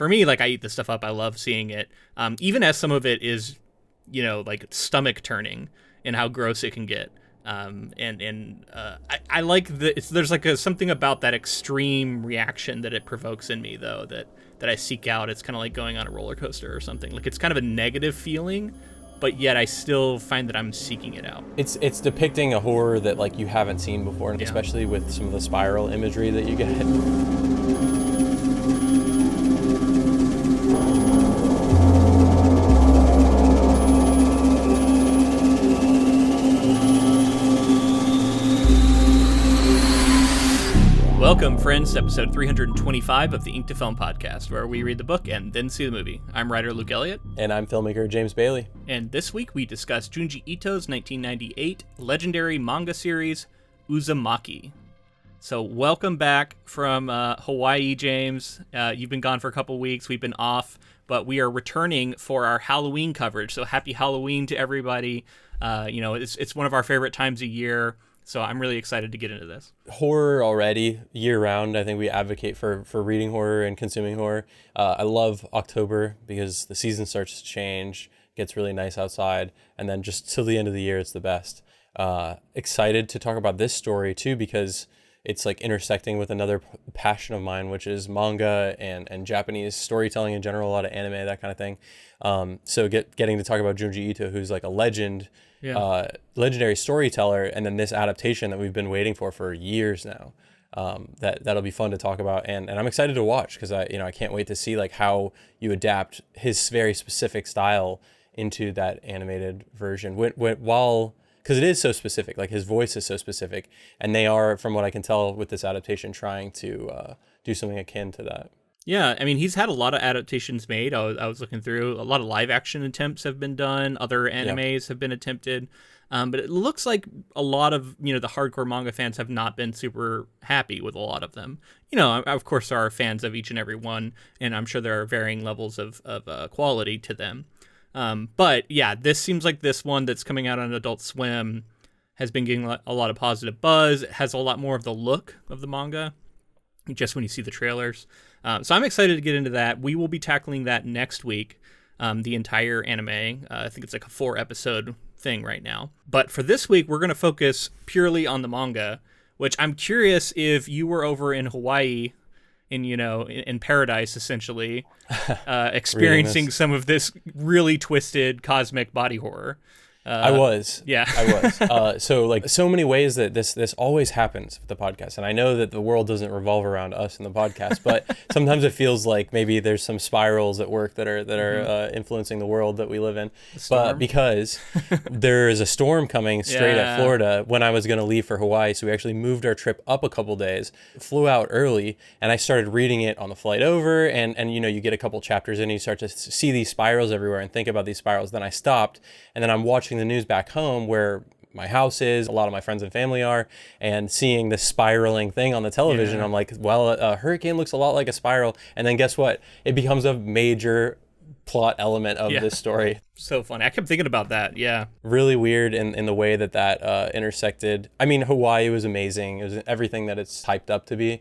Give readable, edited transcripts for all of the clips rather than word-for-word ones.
for me, like, I eat this stuff up. I love seeing it, even as some of it is, like stomach turning and how gross it can get. I like there's like something about that extreme reaction that it provokes in me, though, that I seek out. It's kind of like going on a roller coaster or something. Like, it's kind of a negative feeling, but yet I still find that I'm seeking it out. It's depicting a horror that like you haven't seen before, and especially with some of the spiral imagery that you get. Welcome, friends, to episode 325 of the Ink to Film podcast, where we read the book and then see the movie. I'm writer Luke Elliott. And I'm filmmaker James Bailey. And this week we discuss Junji Ito's 1998 legendary manga series, Uzumaki. So welcome back from Hawaii, James. You've been gone for a couple weeks. We've been off, but we are returning for our Halloween coverage. So happy Halloween to everybody. It's one of our favorite times of year. So I'm really excited to get into this. Horror already, year-round. I think we advocate for reading horror and consuming horror. I love October because the season starts to change, gets really nice outside, and then just till the end of the year, it's the best. Excited to talk about this story, too, because it's like intersecting with another passion of mine, which is manga and Japanese storytelling in general, a lot of anime, that kind of thing. So getting to talk about Junji Ito, who's like a legend, legendary storyteller, and then this adaptation that we've been waiting for years now. That'll be fun to talk about, and I'm excited to watch because I can't wait to see like how you adapt his very specific style into that animated version. Because it is so specific, like his voice is so specific, and they are, from what I can tell with this adaptation, trying to do something akin to that. Yeah, I mean, he's had a lot of adaptations made. I was looking through, a lot of live action attempts have been done. Other animes have been attempted. But it looks like a lot of, the hardcore manga fans have not been super happy with a lot of them. Of course, there are fans of each and every one, and I'm sure there are varying levels of quality to them. But yeah, this seems like this one that's coming out on Adult Swim has been getting a lot of positive buzz. It has a lot more of the look of the manga, just when you see the trailers. So I'm excited to get into that. We will be tackling that next week, the entire anime. I think it's like a 4-episode thing right now. But for this week, we're going to focus purely on the manga, which I'm curious if you were over in Hawaii, in paradise, essentially, experiencing some of this really twisted cosmic body horror. I was. Yeah. I was. So many ways that this always happens with the podcast. And I know that the world doesn't revolve around us in the podcast, but sometimes it feels like maybe there's some spirals at work that are influencing the world that we live in. But because there is a storm coming straight at Florida when I was going to leave for Hawaii, so we actually moved our trip up a couple days, flew out early, and I started reading it on the flight over. And you get a couple chapters in, and you start to see these spirals everywhere and think about these spirals. Then I stopped, and then I'm watching the news back home where my house is, a lot of my friends and family are, and seeing this spiraling thing on the television. I'm like, well, a hurricane looks a lot like a spiral. And then guess what? It becomes a major plot element of this story. So funny. I kept thinking about that. Yeah. Really weird in the way that intersected. I mean, Hawaii was amazing. It was everything that it's hyped up to be.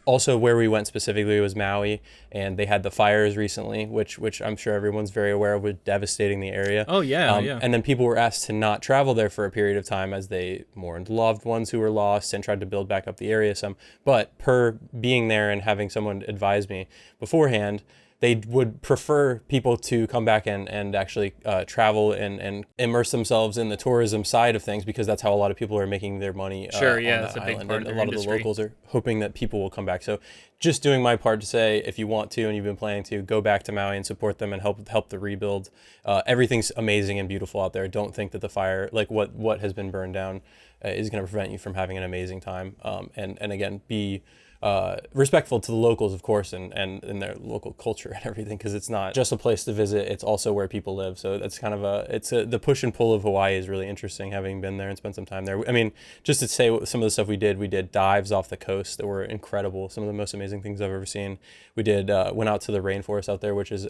Also, where we went specifically was Maui, and they had the fires recently, which I'm sure everyone's very aware of, was devastating the area. Oh, yeah, yeah. And then people were asked to not travel there for a period of time as they mourned loved ones who were lost and tried to build back up the area some. But per being there and having someone advise me beforehand, they would prefer people to come back and actually travel and immerse themselves in the tourism side of things, because that's how a lot of people are making their money. Sure, yeah, that's a big part of their a lot industry. of the locals are hoping that people will come back. So just doing my part to say, if you want to and you've been planning to, go back to Maui and support them and help the rebuild. Everything's amazing and beautiful out there. Don't think that the fire, like what has been burned down, is going to prevent you from having an amazing time. And again, be respectful to the locals, of course, and their local culture and everything, because it's not just a place to visit, it's also where people live. So that's kind of the push and pull of Hawaii is really interesting, having been there and spent some time there. I mean, just to say some of the stuff we did dives off the coast that were incredible, some of the most amazing things I've ever seen. We went out to the rainforest out there, which is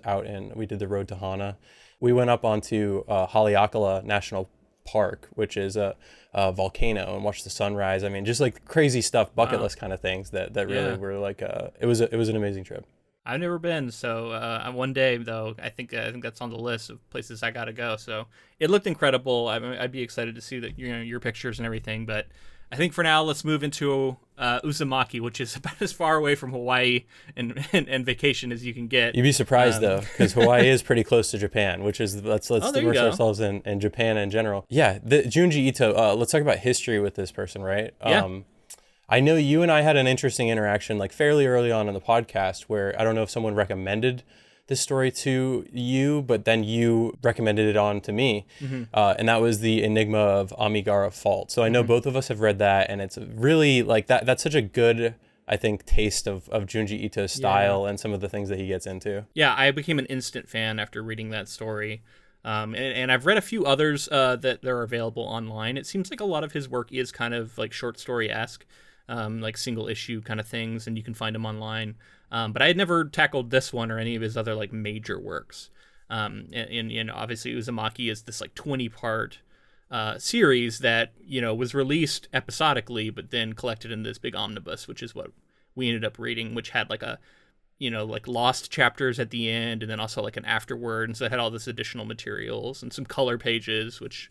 we did the road to Hana. We went up onto Haleakala National Park, which is a volcano, and watch the sunrise. I mean, just like crazy stuff, bucket list kind of things that really were like it was an amazing trip. I've never been, so one day though, I think that's on the list of places I gotta go. So it looked incredible. I'd be excited to see that your pictures and everything. But I think for now, let's move into Uzumaki, which is about as far away from Hawaii and vacation as you can get. You'd be surprised though, because Hawaii is pretty close to Japan, which is let's Oh, there you immerse go. ourselves in Japan in general. Yeah, the Junji Ito. Let's talk about history with this person, right? Yeah. I know you and I had an interesting interaction like fairly early on in the podcast where I don't know if someone recommended this story to you, but then you recommended it on to me. And that was the Enigma of Amigara Fault. So I know both of us have read that, and it's really like that's such a good, I think, taste of Junji Ito's style and some of the things that he gets into. Yeah, I became an instant fan after reading that story. And I've read a few others that are available online. It seems like a lot of his work is kind of like short story-esque, like single issue kind of things, and you can find them online. But I had never tackled this one or any of his other like major works. And obviously Uzumaki is this like 20-part series that, was released episodically, but then collected in this big omnibus, which is what we ended up reading, which had like a, like lost chapters at the end, and then also like an afterword. And so it had all this additional materials and some color pages, which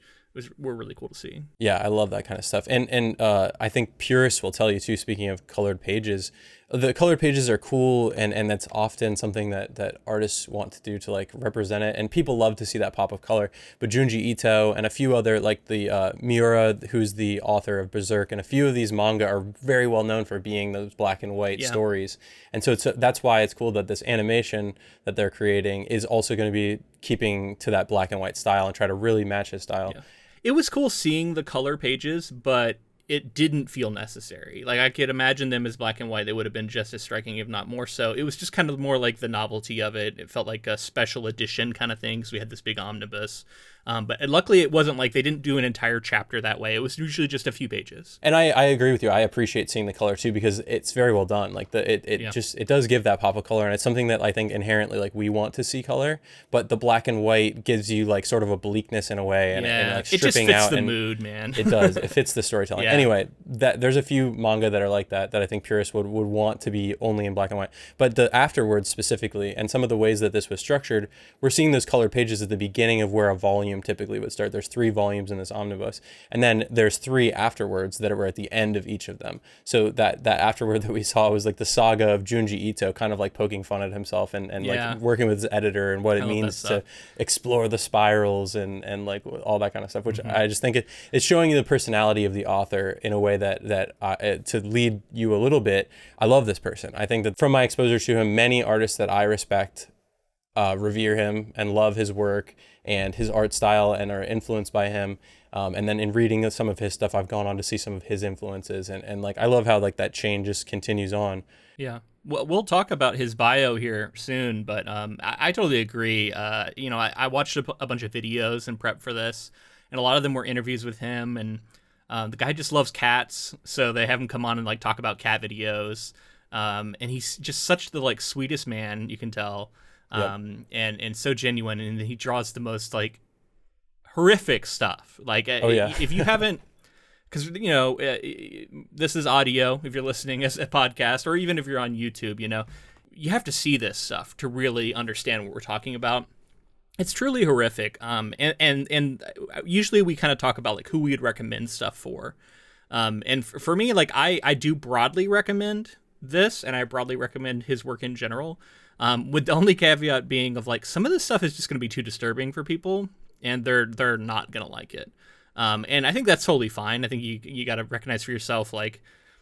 were really cool to see. Yeah, I love that kind of stuff. And I think purists will tell you too, speaking of colored pages, the colored pages are cool, and that's often something that artists want to do to like represent it. And people love to see that pop of color. But Junji Ito and a few other, like the Miura, who's the author of Berserk, and a few of these manga are very well known for being those black and white stories. And so that's why it's cool that this animation that they're creating is also going to be keeping to that black and white style and try to really match his style. Yeah. It was cool seeing the color pages, but it didn't feel necessary. Like I could imagine them as black and white. They would have been just as striking, if not more so. It was just kind of more like the novelty of it. It felt like a special edition kind of thing because we had this big omnibus. But luckily it wasn't like they didn't do an entire chapter that way. It was usually just a few pages. And I agree with you. I appreciate seeing the color too, because it's very well done. Like it does give that pop of color, and it's something that I think inherently like we want to see color, but the black and white gives you like sort of a bleakness in a way, and like stripping it just fits out the mood, man. It does. It fits the storytelling. Anyway, there's a few manga that are like that I think purists would want to be only in black and white. But the afterwards specifically, and some of the ways that this was structured, we're seeing those colored pages at the beginning of where a volume typically would start. There's 3 volumes in this omnibus, and then there's 3 afterwards that were at the end of each of them. So that afterward that we saw was like the saga of Junji Ito, kind of like poking fun at himself and like working with his editor and what it means to explore the spirals and like all that kind of stuff, which I just think it's showing you the personality of the author in a way that to lead you a little bit. I love this person. I think that from my exposure to him, many artists that I respect revere him and love his work and his art style and are influenced by him. And then in reading some of his stuff, I've gone on to see some of his influences, and like I love how like that chain just continues on. Yeah. Well, we'll talk about his bio here soon, but I totally agree. I watched a bunch of videos in prep for this, and a lot of them were interviews with him, and the guy just loves cats, so they have him come on and like talk about cat videos. And he's just such the like sweetest man, you can tell. And so genuine, and he draws the most like horrific stuff. Like, if you haven't, because this is audio. If you're listening as a podcast, or even if you're on YouTube, you have to see this stuff to really understand what we're talking about. It's truly horrific. And usually we kind of talk about like who we'd recommend stuff for. And for me, like I do broadly recommend this, and I broadly recommend his work in general. With the only caveat being of like some of this stuff is just going to be too disturbing for people, and they're not going to like it. And I think that's totally fine. I think you got to recognize for yourself, like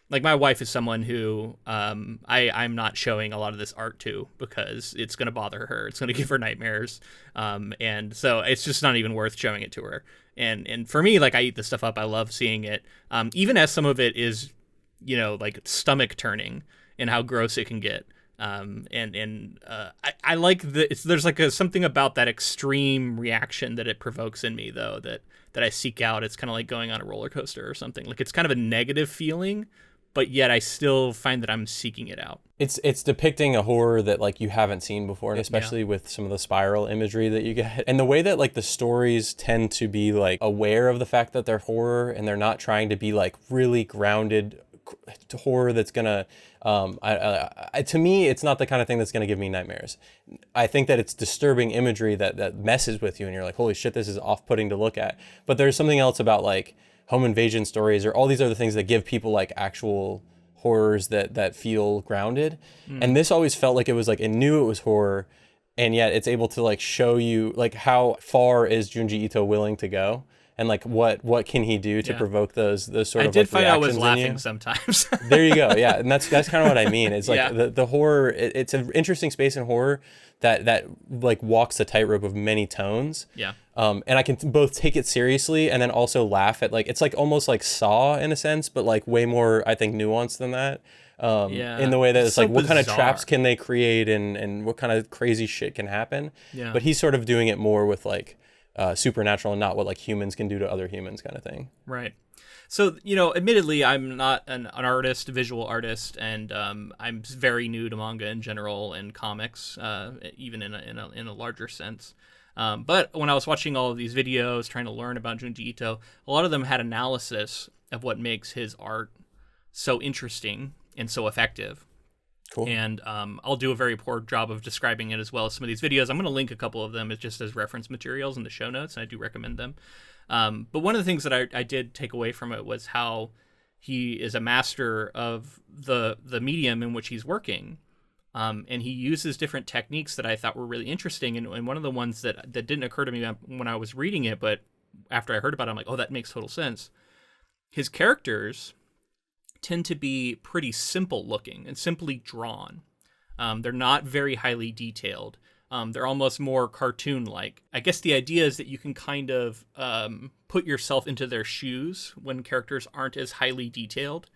my wife is someone who I'm not showing a lot of this art to because it's going to bother her. It's going to give her nightmares. And so it's just not even worth showing it to her. And for me, like I eat this stuff up. I love seeing it. Even as some of it is, like stomach turning and how gross it can get. I like there's like something about that extreme reaction that it provokes in me though, that I seek out. It's kind of like going on a roller coaster or something. Like it's kind of a negative feeling, but yet I still find that I'm seeking it out. It's depicting a horror that like you haven't seen before, and especially with some of the spiral imagery that you get, and the way that like the stories tend to be like aware of the fact that they're horror, and they're not trying to be like really grounded horror that's gonna to me, it's not the kind of thing that's gonna give me nightmares. I think that it's disturbing imagery that messes with you, and you're like, holy shit, this is off-putting to look at. But there's something else about like home invasion stories or all these other things that give people like actual horrors that feel grounded. And this always felt like it was like, it knew it was horror, and yet it's able to like show you like how far is Junji Ito willing to go, and like what can he do to provoke those sort I of did like find I was reactions in laughing you. sometimes. There you go. Yeah, and that's kind of what I mean. It's like Yeah. the horror. It's an interesting space in horror that like walks the tightrope of many tones. Yeah. And I can both take it seriously and then also laugh at like, it's like almost like Saw in a sense, but like way more, I think, nuanced than that. In the way that it's so like, what kind of bizarre. traps can they create and what kind of crazy shit can happen? Yeah. But he's sort of doing it more with like supernatural and not what like humans can do to other humans kind of thing. Right. So, admittedly, I'm not an artist, a visual artist, and I'm very new to manga in general and comics, even in a larger sense. But when I was watching all of these videos, trying to learn about Junji Ito, a lot of them had analysis of what makes his art so interesting and so effective. Cool. And I'll do a very poor job of describing it as well as some of these videos. I'm going to link a couple of them just as reference materials in the show notes, and I do recommend them. But one of the things that I did take away from it was how he is a master of the medium in which he's working. And he uses different techniques that I thought were really interesting. And one of the ones that didn't occur to me when I was reading it, but after I heard about it, I'm like, oh, that makes total sense. His characters tend to be pretty simple looking and simply drawn. They're not very highly detailed. They're almost more cartoon-like. I guess the idea is that you can kind of put yourself into their shoes when characters aren't as highly detailed.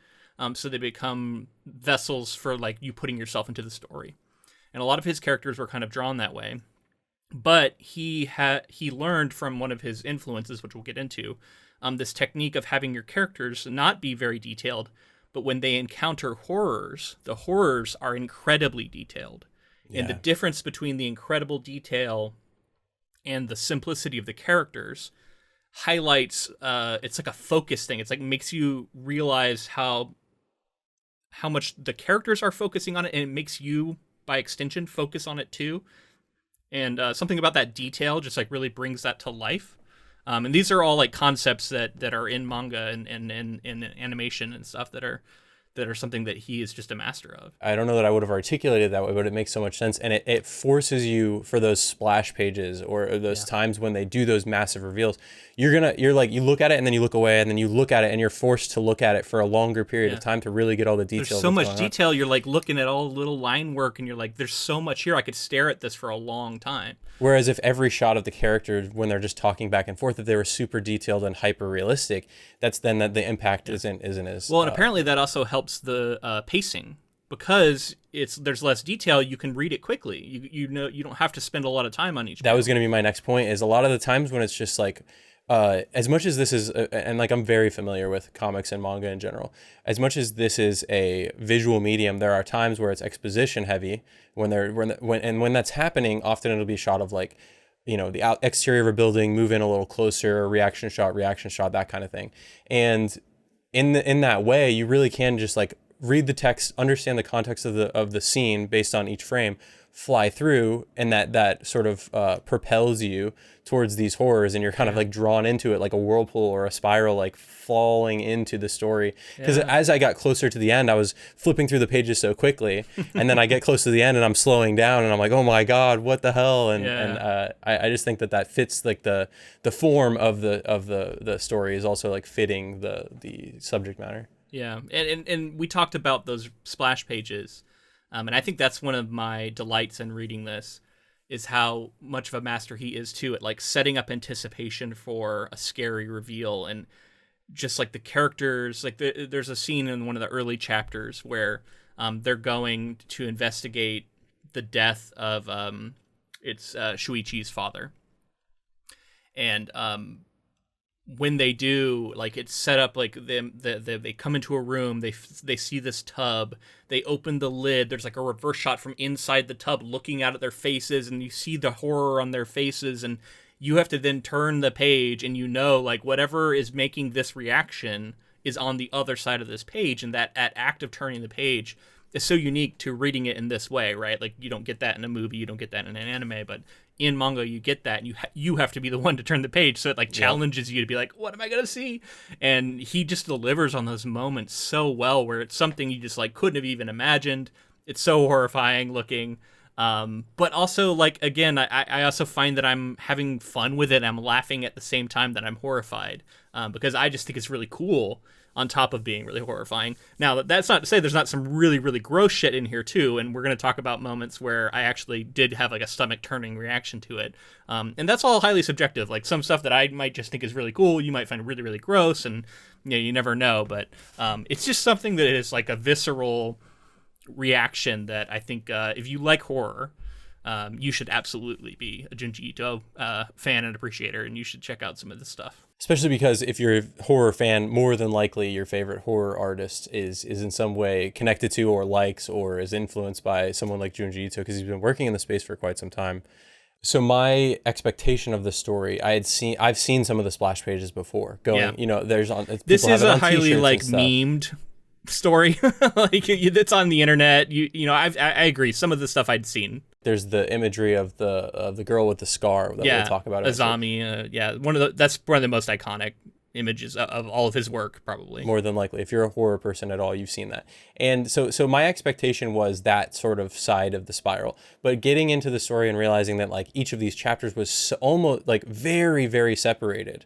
So they become vessels for like you putting yourself into the story. And a lot of his characters were kind of drawn that way. But he learned from one of his influences, which we'll get into, this technique of having your characters not be very detailed, but when they encounter horrors, the horrors are incredibly detailed. Yeah. And the difference between the incredible detail and the simplicity of the characters highlights, it's like a focus thing. It's like makes you realize how much the characters are focusing on it, and it makes you, by extension, focus on it too. And something about that detail just like really brings that to life. And these are all like concepts that are in manga and in animation and stuff that are something that he is just a master of. I don't know that I would have articulated that way, but it makes so much sense. And it forces you for those splash pages or those times when they do those massive reveals. You look at it and then you look away and then you look at it and you're forced to look at it for a longer period of time to really get all the details. There's so much detail. You're like looking at all the little line work and you're like, there's so much here. I could stare at this for a long time. Whereas if every shot of the character when they're just talking back and forth, if they were super detailed and hyper realistic, that's then that the impact isn't as well. And apparently that also helps the pacing, because there's less detail. You can read it quickly. You don't have to spend a lot of time on each. That was going to be my next point. Is a lot of the times when it's just like, as much as this is, and like I'm very familiar with comics and manga in general, as much as this is a visual medium, there are times where it's exposition heavy. When that's happening, often it'll be a shot of like, the exterior of a building, move in a little closer, reaction shot, that kind of thing. And in that way, you really can just like read the text, understand the context of the scene based on each frame, fly through, and that sort of propels you towards these horrors, and you're kind of like drawn into it like a whirlpool or a spiral, like falling into the story. Because as I got closer to the end, I was flipping through the pages so quickly, and then I get close to the end and I'm slowing down and I'm like, oh my god, what the hell? And I just think that fits like the form of the story is also like fitting the subject matter. Yeah, and we talked about those splash pages, and I think that's one of my delights in reading this, is how much of a master he is too at like setting up anticipation for a scary reveal. And just like the characters, like there's a scene in one of the early chapters where they're going to investigate the death of Shuichi's father, and when they do, like it's set up like they come into a room, they see this tub, they open the lid, there's like a reverse shot from inside the tub looking out at their faces, and you see the horror on their faces, and you have to then turn the page, and like whatever is making this reaction is on the other side of this page, and that act of turning the page is so unique to reading it in this way, right? Like, you don't get that in a movie, you don't get that in an anime, but in manga you get that, and you have to be the one to turn the page, so it like challenges you to be like, what am I gonna see? And he just delivers on those moments so well, where it's something you just like couldn't have even imagined. It's so horrifying looking, but also, like, again, I also find that I'm having fun with it. I'm laughing at the same time that I'm horrified, because I just think it's really cool on top of being really horrifying. Now, that's not to say there's not some really, really gross shit in here too, and we're going to talk about moments where I actually did have like a stomach-turning reaction to it. And that's all highly subjective. Like, some stuff that I might just think is really cool, you might find really, really gross, and you never know. But it's just something that is like a visceral reaction that I think if you like horror, you should absolutely be a Junji Ito fan and appreciator, and you should check out some of this stuff. Especially because if you're a horror fan, more than likely your favorite horror artist is in some way connected to or likes or is influenced by someone like Junji Ito, because he's been working in the space for quite some time. So my expectation of the story, I've seen some of the splash pages before. There's on. This is a highly like memed story. Like, it's on the internet. I agree. Some of the stuff I'd seen. There's the imagery of the girl with the scar that we'll talk about. Azami. That's one of the most iconic images of all of his work, probably. More than likely, if you're a horror person at all, you've seen that. And so my expectation was that sort of side of the spiral. But getting into the story and realizing that like each of these chapters was almost like very, very separated.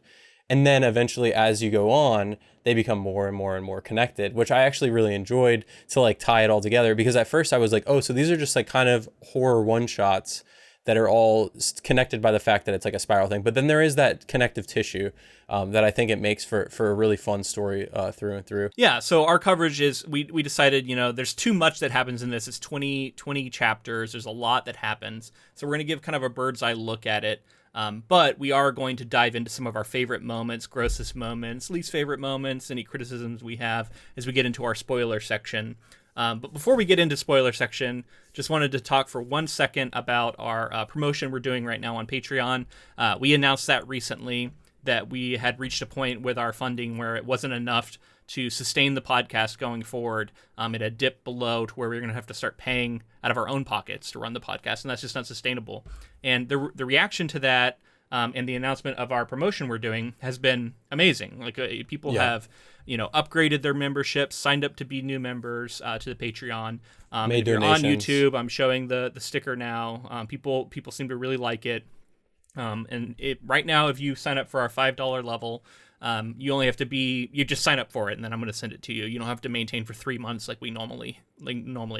And then eventually, as you go on, they become more and more and more connected, which I actually really enjoyed to like tie it all together. Because at first I was like, oh, so these are just like kind of horror one-shots that are all connected by the fact that it's like a spiral thing. But then there is that connective tissue that I think it makes for a really fun story through and through. Yeah, so our coverage is, we decided, there's too much that happens in this. It's 20 chapters. There's a lot that happens. So we're going to give kind of a bird's eye look at it. But we are going to dive into some of our favorite moments, grossest moments, least favorite moments, any criticisms we have as we get into our spoiler section. But before we get into spoiler section, just wanted to talk for 1 second about our promotion we're doing right now on Patreon. We announced that recently, that we had reached a point with our funding where it wasn't enough to sustain the podcast going forward. It had dipped below to where we were going to have to start paying out of our own pockets to run the podcast, and that's just not sustainable. And the reaction to that and the announcement of our promotion we're doing has been amazing. Like, people have upgraded their memberships, signed up to be new members to the Patreon. Made if you're donations. on YouTube, I'm showing the sticker now. People seem to really like it. And right now, if you sign up for our $5 level, you only have to you just sign up for it, and then I'm going to send it to you. You don't have to maintain for 3 months like we normally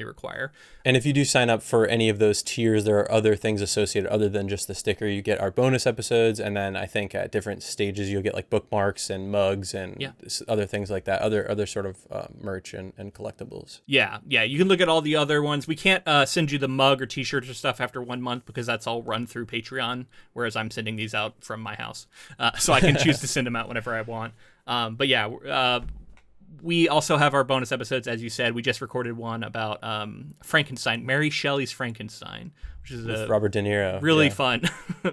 require. And if you do sign up for any of those tiers, there are other things associated other than just the sticker. You get our bonus episodes, and then I think at different stages you'll get like bookmarks and mugs and other things like that, other sort of merch and collectibles. Yeah, you can look at all the other ones. We can't send you the mug or t-shirts or stuff after 1 month because that's all run through Patreon, whereas I'm sending these out from my house. So I can choose to send them out whenever I want. We also have our bonus episodes, as you said. We just recorded one about Frankenstein, Mary Shelley's Frankenstein, which is with Robert De Niro. Really fun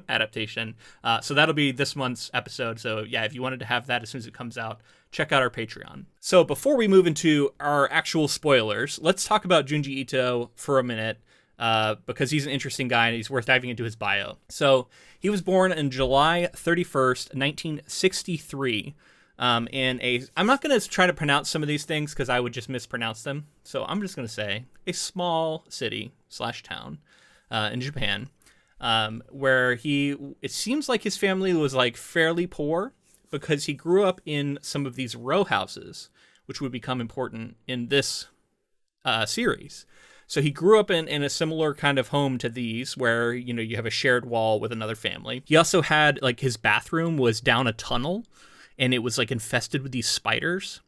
adaptation. So that'll be this month's episode. So if you wanted to have that as soon as it comes out, check out our Patreon. So before we move into our actual spoilers, let's talk about Junji Ito for a minute. Because he's an interesting guy and he's worth diving into his bio. So he was born on July 31st, 1963. I'm not going to try to pronounce some of these things because I would just mispronounce them. So I'm just going to say a small city/town in Japan, where it seems like his family was like fairly poor because he grew up in some of these row houses, which would become important in this series. So he grew up in a similar kind of home to these where, you have a shared wall with another family. He also had like his bathroom was down a tunnel and it was like infested with these spiders.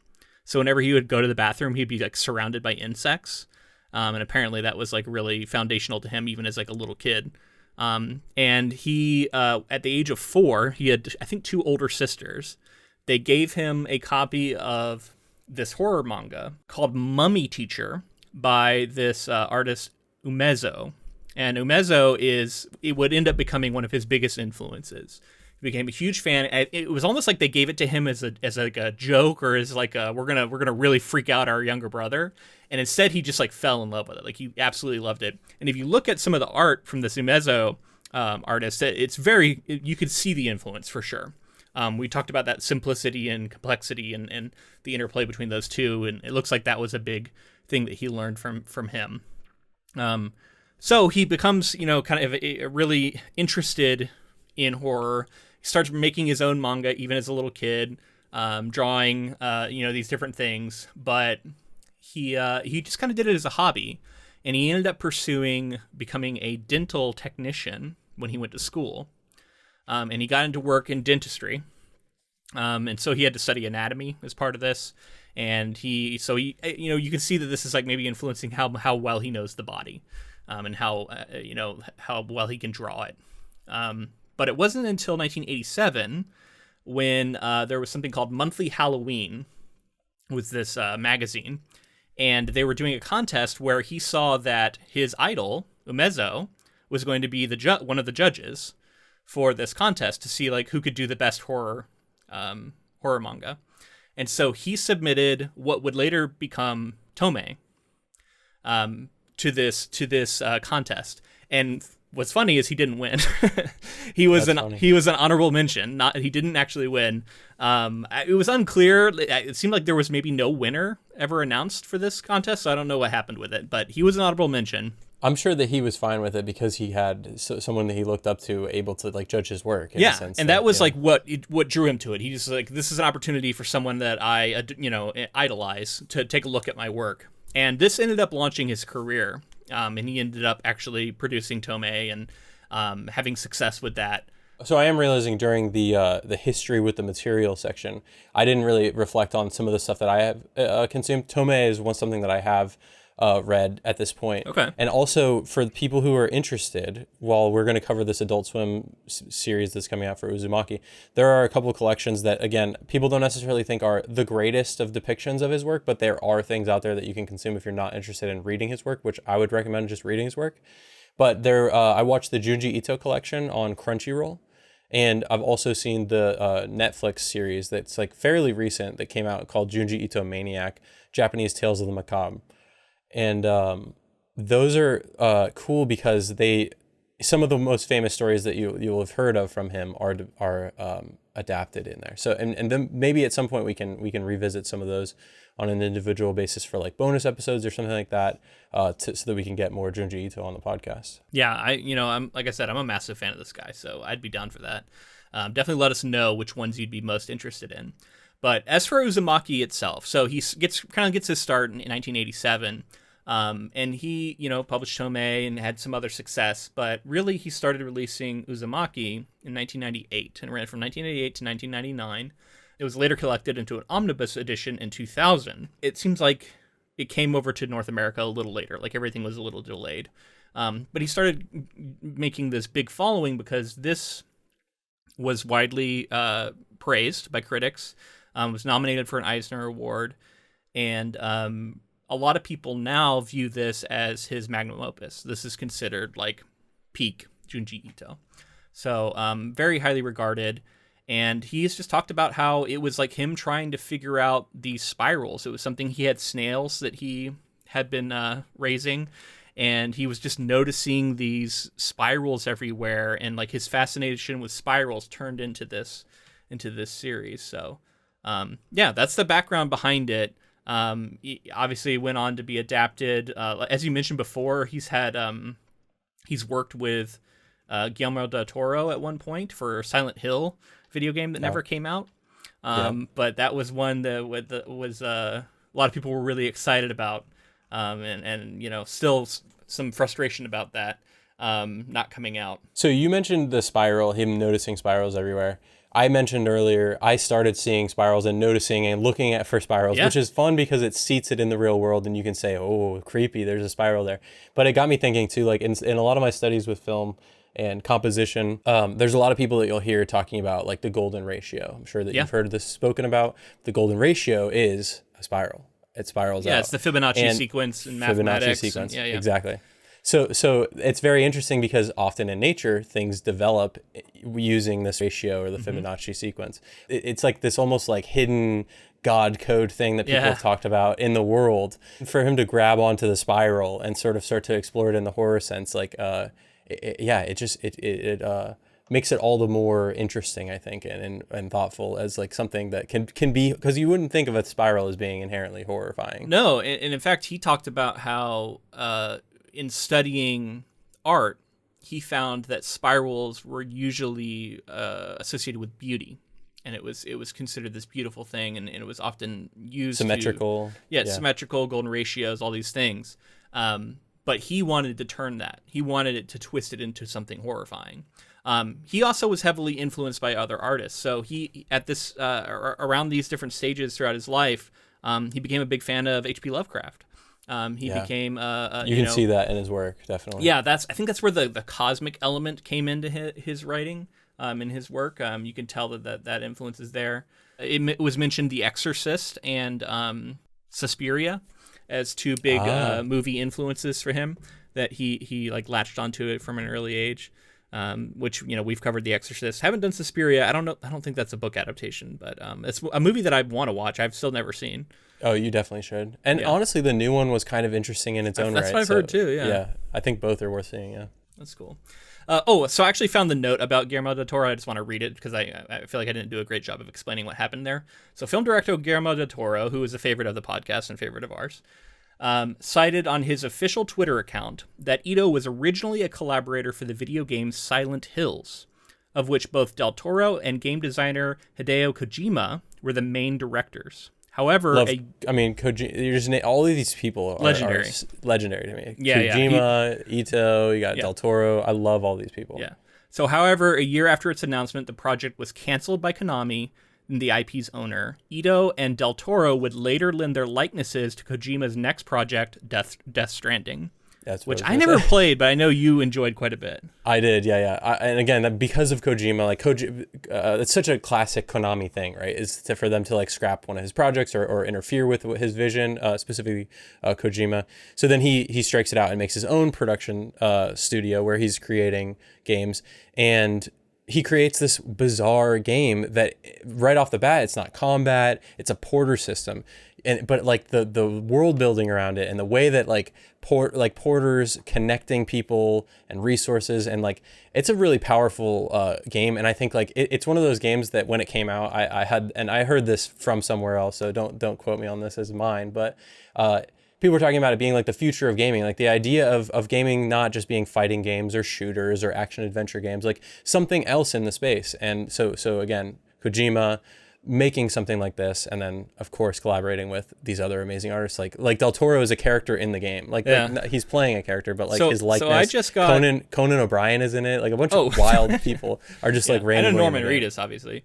So whenever he would go to the bathroom, he'd be like surrounded by insects. And apparently that was like really foundational to him even as like a little kid. And he, at the age of 4, he had, I think, 2 older sisters. They gave him a copy of this horror manga called Mummy Teacher by this artist Umezo. And Umezo it would end up becoming one of his biggest influences. He became a huge fan. It was almost like they gave it to him as like a joke, or as like we're gonna really freak out our younger brother. And instead, he just like fell in love with it. Like he absolutely loved it. And if you look at some of the art from the Umezo artist, it's very, you could see the influence for sure. We talked about that simplicity and complexity and the interplay between those two, and it looks like that was a big thing that he learned from him. So he becomes, kind of really interested in horror. He starts making his own manga even as a little kid, drawing, these different things. But he just kind of did it as a hobby, and he ended up pursuing becoming a dental technician when he went to school. And he got into work in dentistry. And so he had to study anatomy as part of this. And you can see that this is like maybe influencing how well he knows the body, and how well he can draw it. But it wasn't until 1987 when there was something called Monthly Halloween, was this magazine, and they were doing a contest where he saw that his idol Umezo was going to be one of the judges for this contest to see like who could do the best horror manga. And so he submitted what would later become Tomei to this contest. And what's funny is he didn't win. He was an honorable mention. He didn't actually win. It was unclear. It seemed like there was maybe no winner ever announced for this contest, so I don't know what happened with it. But he was an honorable mention. I'm sure that he was fine with it because he had someone that he looked up to able to like judge his work. In a sense, and that was like what drew him to it. He just like, this is an opportunity for someone that I idolize to take a look at my work. And this ended up launching his career, and he ended up actually producing Tomei and having success with that. So I am realizing during the history with the material section, I didn't really reflect on some of the stuff that I have consumed. Tomei is something that I have read at this point. Okay. And also for people who are interested, while we're going to cover this Adult Swim series that's coming out for Uzumaki, there are a couple of collections that, again, people don't necessarily think are the greatest of depictions of his work, but there are things out there that you can consume if you're not interested in reading his work, which I would recommend just reading his work. But I watched the Junji Ito collection on Crunchyroll, and I've also seen the Netflix series that's like fairly recent that came out called Junji Ito Maniac, Japanese Tales of the Macabre. And those are cool because some of the most famous stories that you'll have heard of from him are adapted in there. So and then maybe at some point we can revisit some of those on an individual basis for like bonus episodes or something like that, so that we can get more Junji Ito on the podcast. Yeah, I'm like I said, I'm a massive fan of this guy, so I'd be down for that. Definitely let us know which ones you'd be most interested in. But as for Uzumaki itself, so he gets his start in 1987, and he, published Tomei and had some other success, but really he started releasing Uzumaki in 1998 and ran from 1988 to 1999. It was later collected into an omnibus edition in 2000. It seems like it came over to North America a little later, like everything was a little delayed. But he started making this big following because this was widely praised by critics. Was nominated for an Eisner Award, and a lot of people now view this as his magnum opus. This is considered like peak Junji Ito. So very highly regarded, and he's just talked about how it was like him trying to figure out these spirals. It was something, he had snails that he had been raising, and he was just noticing these spirals everywhere, and like his fascination with spirals turned into this series. So that's the background behind it. He obviously went on to be adapted. As you mentioned before, he's worked with Guillermo del Toro at one point for Silent Hill video game that never came out. But that was one that was a lot of people were really excited about, and still some frustration about that not coming out. So you mentioned the spiral, him noticing spirals everywhere. I mentioned earlier, I started seeing spirals and noticing and looking for spirals, which is fun because it seats it in the real world and you can say, oh, creepy, there's a spiral there. But it got me thinking too, like in a lot of my studies with film and composition, there's a lot of people that you'll hear talking about like the golden ratio. I'm sure that you've heard this spoken about. The golden ratio is a spiral. It spirals out. Yeah, it's the Fibonacci sequence in mathematics. Fibonacci sequence, exactly. So it's very interesting because often in nature things develop using this ratio or the Fibonacci sequence. It's like this almost like hidden God code thing that people have talked about in the world. For him to grab onto the spiral and sort of start to explore it in the horror sense, like it makes it all the more interesting, I think, and thoughtful as like something that can be, because you wouldn't think of a spiral as being inherently horrifying. No, and in fact, he talked about how in studying art, he found that spirals were usually associated with beauty, and it was considered this beautiful thing, and it was often used Symmetrical. Symmetrical, golden ratios, all these things. But he wanted to turn that. He wanted it to twist it into something horrifying. He also was heavily influenced by other artists. So he, at this around these different stages throughout his life, he became a big fan of H.P. Lovecraft. He became you can see that in his work, definitely. Yeah, I think that's where the cosmic element came into his writing, in his work. You can tell that influence is there. It was mentioned The Exorcist and Suspiria as two big movie influences for him, that he like latched onto it from an early age. Which, we've covered The Exorcist. Haven't done Suspiria. I don't think that's a book adaptation, but it's a movie that I want to watch. I've still never seen. Oh, you definitely should. And honestly, the new one was kind of interesting in its own right. That's what I've heard too, yeah. Yeah, I think both are worth seeing, yeah. That's cool. So I actually found the note about Guillermo del Toro. I just want to read it because I feel like I didn't do a great job of explaining what happened there. So film director Guillermo del Toro, who is a favorite of the podcast and favorite of ours, cited on his official Twitter account that Ito was originally a collaborator for the video game Silent Hills, of which both del Toro and game designer Hideo Kojima were the main directors. However, Kojima, you're just all of these people are legendary to me. Yeah, Kojima, Ito, you got del Toro. I love all these people. Yeah. So, however, a year after its announcement, the project was canceled by Konami, the IP's owner. Ito and del Toro would later lend their likenesses to Kojima's next project, Death Stranding. Which I never played, but I know you enjoyed quite a bit. I did, yeah. And again, because of Kojima, like it's such a classic Konami thing, right? Is for them to like scrap one of his projects or interfere with his vision, specifically Kojima. So then he strikes it out and makes his own production studio where he's creating games, and he creates this bizarre game that right off the bat, it's not combat, it's a porter system. But like the world building around it and the way that porters connecting people and resources, and like it's a really powerful game. And I think like it's one of those games that when it came out, I heard this from somewhere else, so don't quote me on this as mine, but people were talking about it being like the future of gaming, like the idea of gaming not just being fighting games or shooters or action adventure games, like something else in the space. And so again, Kojima making something like this, and then of course collaborating with these other amazing artists, like del Toro is a character in the game, like he's playing a character, but like his likeness. So I just got Conan O'Brien is in it, like a bunch of wild people are just like randomly. And Norman Reedus, obviously.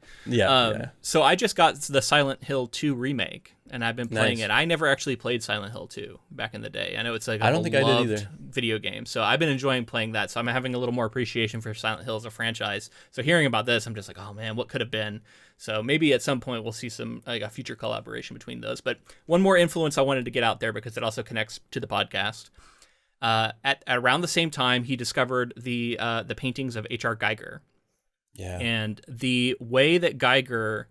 So I just got the Silent Hill 2 remake, and I've been playing it. I never actually played Silent Hill 2 back in the day. I know it's like I don't think I did either. Video game, so I've been enjoying playing that. So I'm having a little more appreciation for Silent Hill as a franchise. So hearing about this, I'm just like, oh man, what could have been? So maybe at some point we'll see some a future collaboration between those. But one more influence I wanted to get out there because it also connects to the podcast. At around the same time, he discovered the paintings of H.R. Geiger. Yeah. And the way that Geiger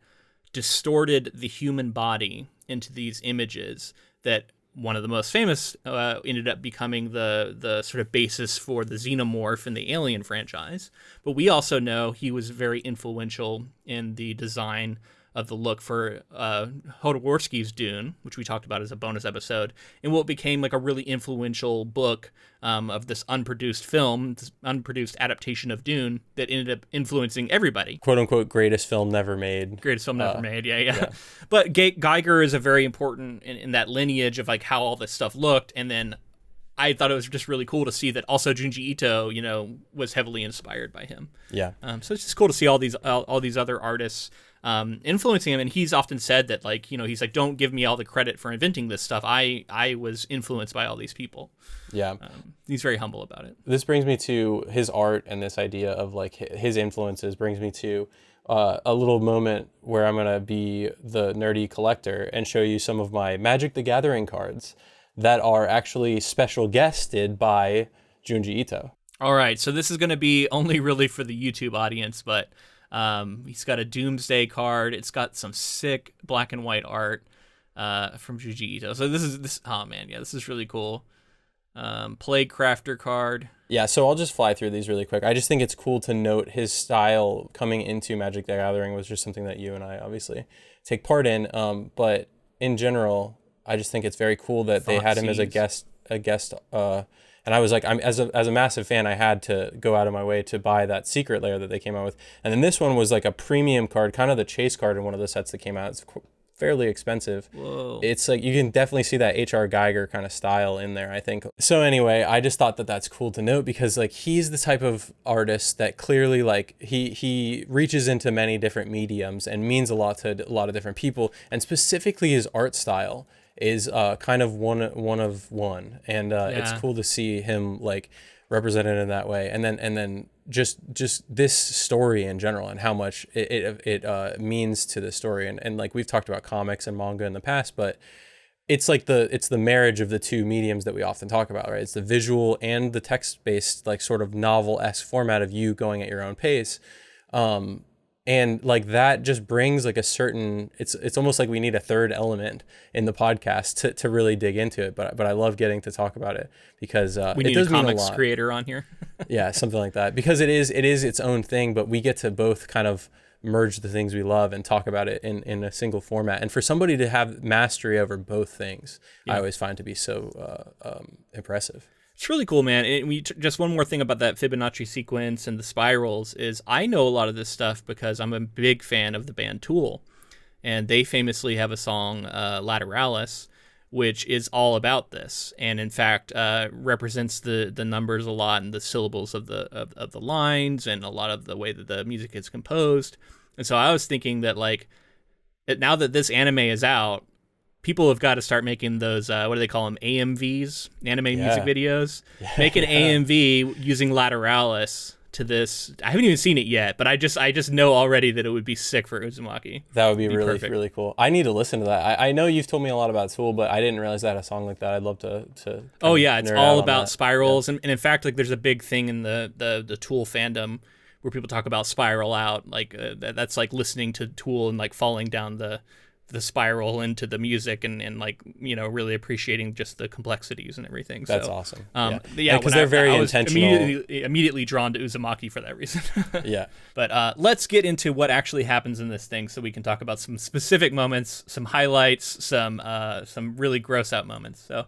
distorted the human body into these images, that one of the most famous ended up becoming the sort of basis for the Xenomorph in the Alien franchise. But we also know he was very influential in the design of the look for Jodorowsky's Dune, which we talked about as a bonus episode, and what became like a really influential book of this unproduced film, this unproduced adaptation of Dune that ended up influencing everybody. "Quote unquote" greatest film never made. Greatest film never made, yeah. But Geiger is a very important in that lineage of like how all this stuff looked, and then I thought it was just really cool to see that also Junji Ito, was heavily inspired by him. Yeah. So it's just cool to see all these other artists influencing him, and he's often said that he's like, don't give me all the credit for inventing this stuff. I was influenced by all these people. Yeah. He's very humble about it. This brings me to his art, and this idea of like his influences brings me to a little moment where I'm gonna be the nerdy collector and show you some of my Magic the Gathering cards that are actually special guested by Junji Ito. All right, so this is going to be only really for the YouTube audience, but he's got a Doomsday card. It's got some sick black and white art from Junji Ito. So this is oh man, yeah, this is really cool. Plague Crafter card. Yeah, so I'll just fly through these really quick. I just think it's cool to note his style coming into Magic the Gathering was just something that you and I obviously take part in. But in general, I just think it's very cool that they had him as a guest. And I was like, as a massive fan, I had to go out of my way to buy that secret layer that they came out with. And then this one was like a premium card, kind of the chase card in one of the sets that came out. It's fairly expensive. Whoa. It's like you can definitely see that H.R. Geiger kind of style in there, I think. So anyway, I just thought that that's cool to note because like he's the type of artist that clearly like he reaches into many different mediums and means a lot to a lot of different people, and specifically his art style is kind of one of one, and it's cool to see him like represented in that way, and then just this story in general and how much it means to the story, and like we've talked about comics and manga in the past, but it's like it's the marriage of the two mediums that we often talk about, right? It's the visual and the text-based like sort of novel-esque format of you going at your own pace. And like that just brings like a certain, it's almost like we need a third element in the podcast to really dig into it. But I love getting to talk about it because we it need does a comics mean a lot. creator on here. Yeah, something like that, because it is its own thing, but we get to both kind of merge the things we love and talk about it in a single format. And for somebody to have mastery over both things, I always find to be so impressive. It's really cool, man. And just one more thing about that Fibonacci sequence and the spirals is I know a lot of this stuff because I'm a big fan of the band Tool. And they famously have a song, Lateralis, which is all about this. And in fact, represents the numbers a lot and the syllables of the lines and a lot of the way that the music is composed. And so I was thinking that like, now that this anime is out, people have got to start making those, what do they call them, AMVs, anime music videos. Make an AMV using Lateralis to this. I haven't even seen it yet, but I just know already that it would be sick for Uzumaki. That would be really, perfect. Really cool. I need to listen to that. I know you've told me a lot about Tool, but I didn't realize that a song like that. I'd love to oh yeah, it's all about spirals. And in fact, like there's a big thing in the Tool fandom where people talk about Spiral Out. Like that's like listening to Tool and like falling down the spiral into the music and like, you know, really appreciating just the complexities and everything. That's awesome. Yeah, because they're very intentional. Immediately drawn to Uzumaki for that reason. Yeah. But let's get into what actually happens in this thing so we can talk about some specific moments, some highlights, some really gross out moments. So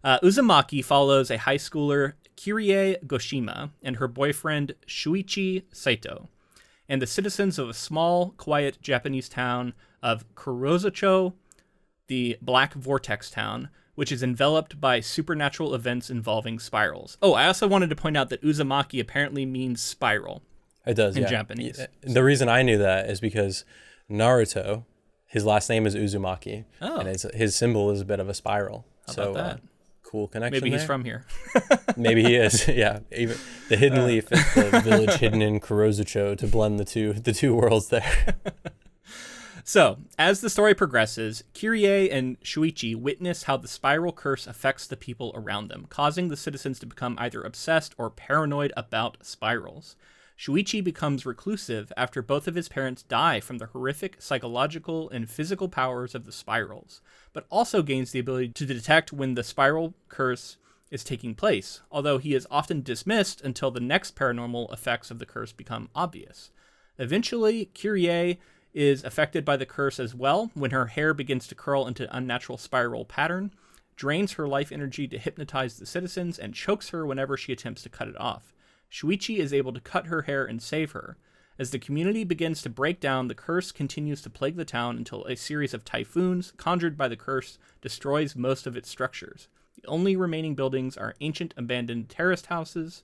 Uzumaki follows a high schooler, Kirie Goshima, and her boyfriend, Shuichi Saito, and the citizens of a small, quiet Japanese town of Kurozucho, the Black Vortex town, which is enveloped by supernatural events involving spirals. Oh, I also wanted to point out that Uzumaki apparently means spiral. It does, in Japanese. The reason I knew that is because Naruto, his last name is Uzumaki, and his symbol is a bit of a spiral. How about that? Cool connection. Maybe he's from here. Maybe he is. Yeah, even the hidden leaf is the village hidden in Kurozucho to blend the two worlds there. So, as the story progresses, Kirie and Shuichi witness how the spiral curse affects the people around them, causing the citizens to become either obsessed or paranoid about spirals. Shuichi becomes reclusive after both of his parents die from the horrific psychological and physical powers of the spirals, but also gains the ability to detect when the spiral curse is taking place, although he is often dismissed until the next paranormal effects of the curse become obvious. Eventually, Kirie is affected by the curse as well when her hair begins to curl into an unnatural spiral pattern, drains her life energy to hypnotize the citizens, and chokes her whenever she attempts to cut it off. Shuichi is able to cut her hair and save her. As the community begins to break down, the curse continues to plague the town until a series of typhoons conjured by the curse destroys most of its structures. The only remaining buildings are ancient abandoned terraced houses,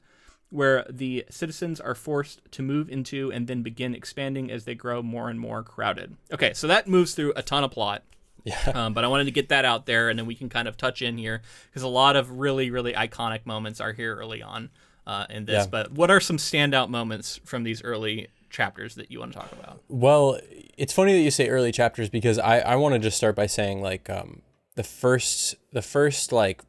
where the citizens are forced to move into and then begin expanding as they grow more and more crowded. Okay, so that moves through a ton of plot. Yeah. But I wanted to get that out there, and then we can kind of touch in here, because a lot of really, really iconic moments are here early on in this. Yeah. But what are some standout moments from these early chapters that you want to talk about? Well, it's funny that you say early chapters, because I want to just start by saying, like, the first like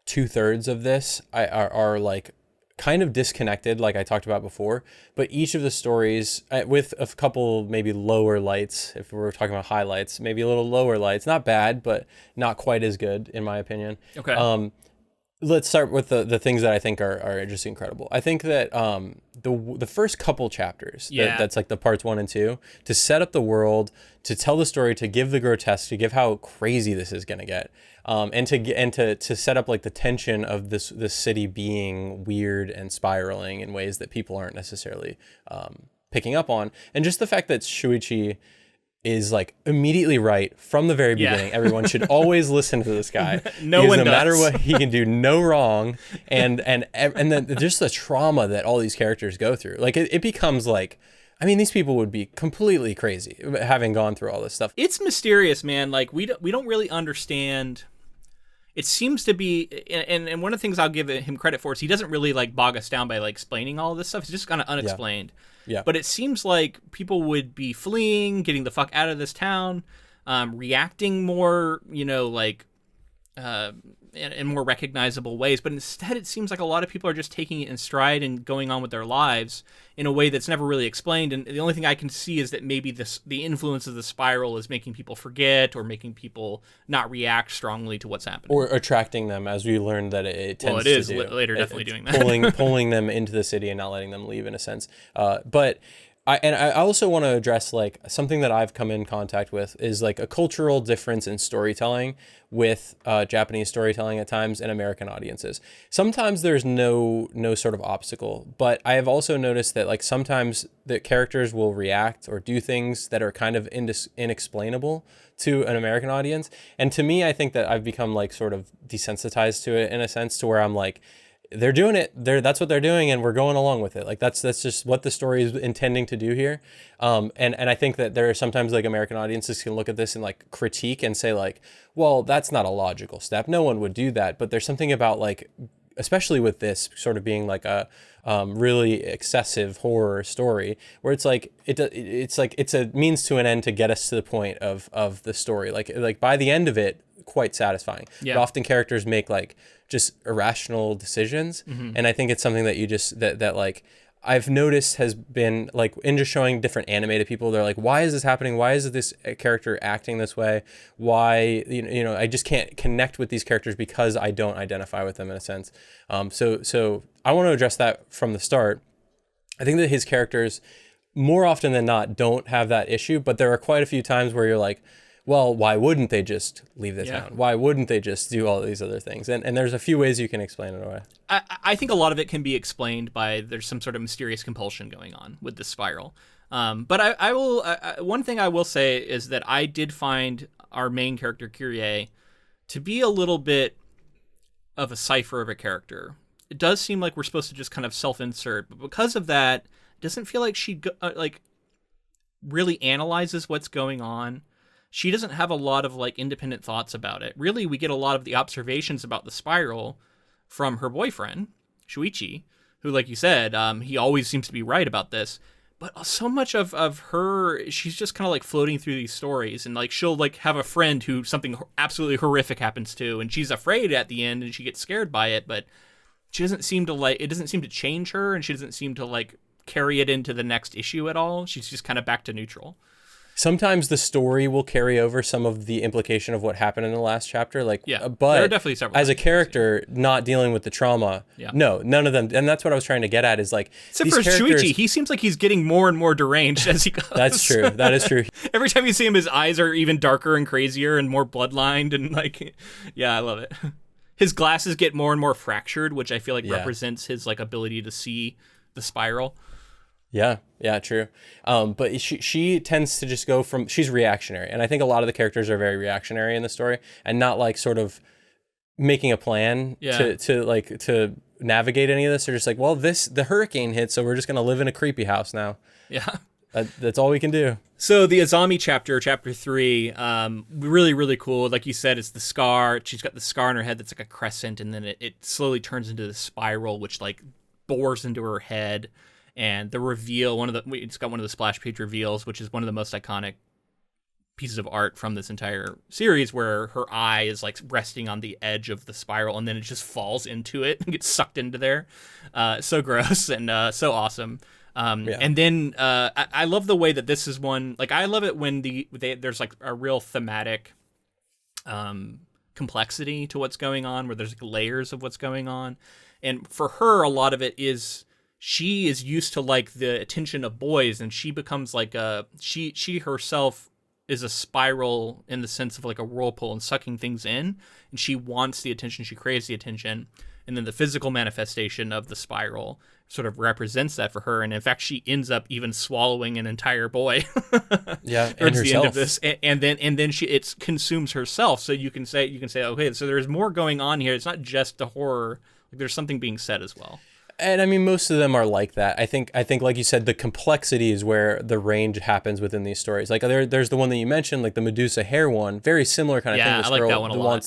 2/3 of this are like kind of disconnected, like I talked about before, but each of the stories, with a couple maybe lower lights, if we're talking about highlights, maybe a little lower lights, not bad, but not quite as good in my opinion. Okay. Let's start with the things that I think are just incredible. I think that the first couple chapters, that's like the parts 1 and 2, to set up the world, to tell the story, to give the grotesque, to give how crazy this is gonna get, and to set up like the tension of this city being weird and spiraling in ways that people aren't necessarily picking up on, and just the fact that Shuichi is like immediately right from the very beginning. Everyone should always listen to this guy. No matter what, he can do no wrong, and then just the trauma that all these characters go through. Like it becomes like, I mean, these people would be completely crazy having gone through all this stuff. It's mysterious, man. Like we don't really understand. It seems to be, and one of the things I'll give him credit for is he doesn't really like bog us down by like explaining all of this stuff. It's just kind of unexplained. Yeah. But it seems like people would be fleeing, getting the fuck out of this town, reacting more, like in more recognizable ways. But instead, it seems like a lot of people are just taking it in stride and going on with their lives in a way that's never really explained. And the only thing I can see is that maybe the influence of the spiral is making people forget or making people not react strongly to what's happening. Or attracting them, as we learned that it tends to do. Well, it is later definitely doing that. Pulling them into the city and not letting them leave in a sense. But I also want to address like something that I've come in contact with is like a cultural difference in storytelling with Japanese storytelling at times and American audiences. Sometimes there's no sort of obstacle, but I have also noticed that like sometimes the characters will react or do things that are kind of inexplainable to an American audience. And to me, I think that I've become like sort of desensitized to it in a sense, to where I'm like, they're doing it. That's what they're doing, and we're going along with it. Like that's just what the story is intending to do here. And I think that there are sometimes like American audiences can look at this and like critique and say like, well, that's not a logical step. No one would do that. But there's something about like, especially with this sort of being like a really excessive horror story, where it's like it's a means to an end to get us to the point of the story. Like by the end of it, quite satisfying. Yeah. But often characters make like just irrational decisions, and I think it's something that you just that like I've noticed has been like in just showing different anime to people. They're like, why is this happening? Why is this character acting this way? Why I just can't connect with these characters because I don't identify with them in a sense. So I want to address that from the start. I think that his characters more often than not don't have that issue, but there are quite a few times where you're like, well, why wouldn't they just leave the town? Why wouldn't they just do all these other things? And there's a few ways you can explain it away. I think a lot of it can be explained by there's some sort of mysterious compulsion going on with the spiral. But I will one thing I will say is that I did find our main character, Kyrie, to be a little bit of a cipher of a character. It does seem like we're supposed to just kind of self-insert, but because of that, it doesn't feel like she like really analyzes what's going on. She doesn't have a lot of like independent thoughts about it. Really, we get a lot of the observations about the spiral from her boyfriend, Shuichi, who, like you said, he always seems to be right about this. But so much of her, she's just kind of like floating through these stories, and like she'll like have a friend who something absolutely horrific happens to, and she's afraid at the end, and she gets scared by it. But she doesn't seem to like, it doesn't seem to change her, and she doesn't seem to like carry it into the next issue at all. She's just kind of back to neutral. Sometimes the story will carry over some of the implication of what happened in the last chapter. Like, but there are definitely several as a character not dealing with the trauma, no, none of them. And that's what I was trying to get at is like, except for Shuichi, he seems like he's getting more and more deranged as he goes. That's true. That is true. Every time you see him, his eyes are even darker and crazier and more bloodlined. And like, I love it. His glasses get more and more fractured, which I feel like represents his like ability to see the spiral. Yeah, true. But she tends to just go from, she's reactionary. And I think a lot of the characters are very reactionary in the story and not like sort of making a plan to navigate any of this. They're just like, well, the hurricane hit, so we're just going to live in a creepy house now. Yeah. That's all we can do. So the Azami chapter 3, really, really cool. Like you said, it's the scar. She's got the scar on her head that's like a crescent, and then it slowly turns into the spiral, which like bores into her head. And the reveal, it's got one of the splash page reveals, which is one of the most iconic pieces of art from this entire series where her eye is like resting on the edge of the spiral and then it just falls into it and gets sucked into there. So gross and so awesome. And then I love the way that this is one, like I love it when there's like a real thematic complexity to what's going on, where there's like layers of what's going on. And for her, a lot of it is she is used to like the attention of boys, and she becomes like she herself is a spiral in the sense of like a whirlpool and sucking things in, and she wants the attention, she craves the attention, and then the physical manifestation of the spiral sort of represents that for her, and in fact she ends up even swallowing an entire boy and towards the end of herself. this, and then it consumes herself. So you can say okay, so there's more going on here. It's not just the horror, like there's something being said as well. And I mean, most of them are like that. I think, like you said, the complexity is where the range happens within these stories. Like there's the one that you mentioned, like the Medusa hair one, very similar kind of thing. This I like girl that one a lot.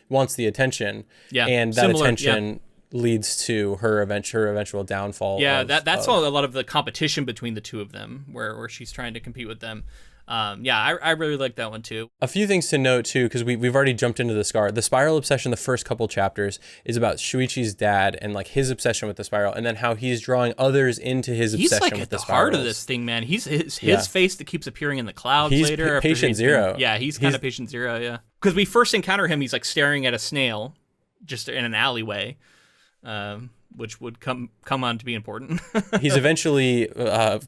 wants the attention, and that similar, attention leads to her eventual downfall. Yeah, that's a lot of the competition between the two of them, where she's trying to compete with them. I really like that one too. A few things to note too, because we've already jumped into the scar. The spiral obsession, the first couple chapters, is about Shuichi's dad and like his obsession with the spiral, and then how he's drawing others into his obsession like with the spirals. He's like at the heart of this thing, man. He's his face that keeps appearing in the clouds later. He's patient zero. He's kind of patient zero, yeah. Because we first encounter him, he's like staring at a snail, just in an alleyway. Which would come on to be important. He's eventually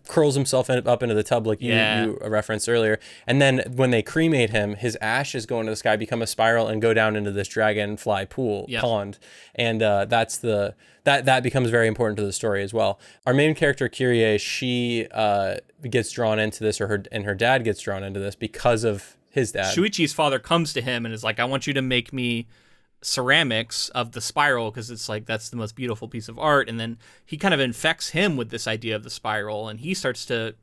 curls himself up into the tub like you referenced earlier. And then when they cremate him, his ashes go into the sky, become a spiral, and go down into this dragonfly pond. And that becomes very important to the story as well. Our main character, Kyrie, she gets drawn into this, and her dad gets drawn into this because of his dad. Shuichi's father comes to him and is like, I want you to make me ceramics of the spiral, because it's like that's the most beautiful piece of art. And then he kind of infects him with this idea of the spiral, and he starts to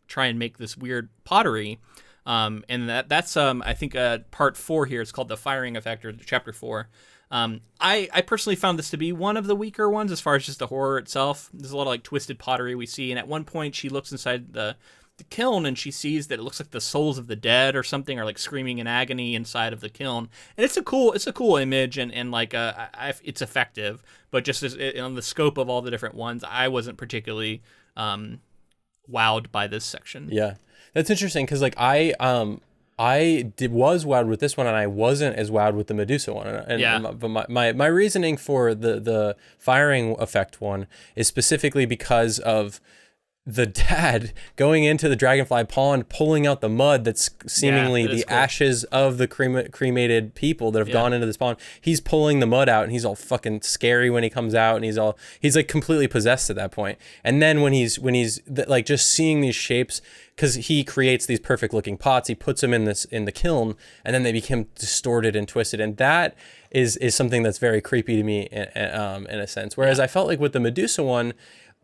try and make this weird pottery, and that's I think part 4 here. It's called The Firing Effect, or chapter 4. I personally found this to be one of the weaker ones as far as just the horror itself. There's a lot of like twisted pottery we see, and at one point she looks inside the kiln and she sees that it looks like the souls of the dead or something are like screaming in agony inside of the kiln, and it's a cool image, and like it's effective, but just on the scope of all the different ones, I wasn't particularly wowed by this section. Yeah, that's interesting, because like was wowed with this one, and I wasn't as wowed with the Medusa one. But my reasoning for the firing effect one is specifically because of the dad going into the dragonfly pond, pulling out the mud that's seemingly the ashes of the cremated people that have gone into this pond. He's pulling the mud out, and he's all fucking scary when he comes out, and he's like completely possessed at that point. And then when he's like just seeing these shapes, because he creates these perfect looking pots, he puts them in the kiln, and then they become distorted and twisted, and that is something that's very creepy to me in a sense. Whereas I felt like with the Medusa one,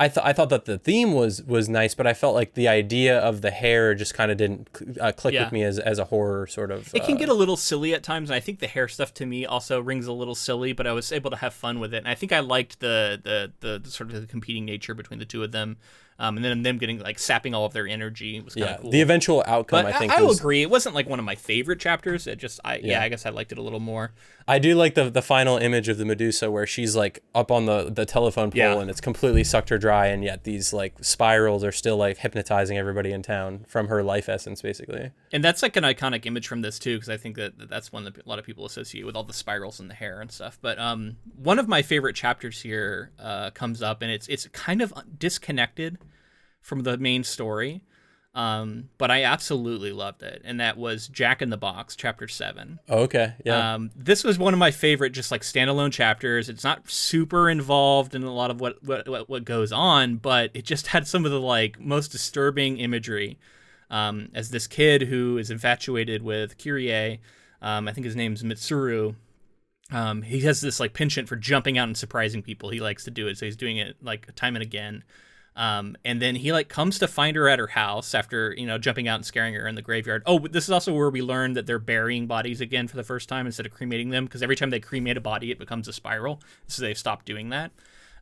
I thought that the theme was nice, but I felt like the idea of the hair just kind of didn't click with me as a horror sort of. It can get a little silly at times, and I think the hair stuff to me also rings a little silly, but I was able to have fun with it, and I think I liked the sort of the competing nature between the two of them. And then them getting like sapping all of their energy was kind of cool. The eventual outcome, but I think, I will agree. It wasn't like one of my favorite chapters. I guess I liked it a little more. I do like the final image of the Medusa where she's like up on the telephone pole and it's completely sucked her dry, and yet these like spirals are still like hypnotizing everybody in town from her life essence, basically. And that's like an iconic image from this too, because I think that's one that a lot of people associate with all the spirals in the hair and stuff. But one of my favorite chapters here comes up, and it's kind of disconnected from the main story, but I absolutely loved it, and that was Jack in the Box, chapter 7. Oh, okay, yeah. This was one of my favorite, just like standalone chapters. It's not super involved in a lot of what goes on, but it just had some of the like most disturbing imagery. As this kid who is infatuated with Kyrie, I think his name's Mitsuru. He has this like penchant for jumping out and surprising people. He likes to do it, so he's doing it like time and again. And then he like comes to find her at her house after, jumping out and scaring her in the graveyard. Oh, this is also where we learn that they're burying bodies again for the first time instead of cremating them, because every time they cremate a body, it becomes a spiral. So they've stopped doing that.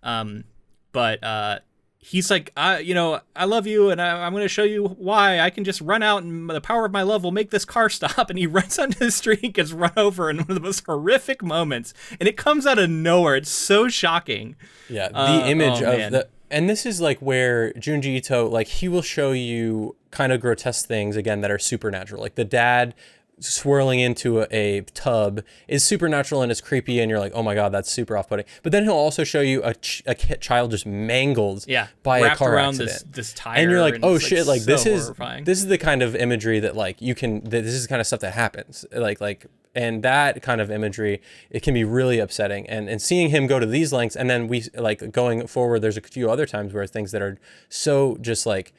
But he's like, I love you, and I'm going to show you why. I can just run out, and the power of my love will make this car stop. And he runs onto the street and gets run over in one of the most horrific moments. And it comes out of nowhere. It's so shocking. Yeah, the image of the... And this is like where Junji Ito, like, he will show you kind of grotesque things, again, that are supernatural. Like the dad swirling into a tub is supernatural and it's creepy, and you're like, oh my god, that's super off-putting. But then he'll also show you a child just mangled by a car accident. This tire, and you're like, oh shit, like so this horrifying. is the kind of imagery that like this is the kind of stuff that happens. Like and that kind of imagery, it can be really upsetting. And seeing him go to these lengths, and then we like going forward, there's a few other times where things that are so just like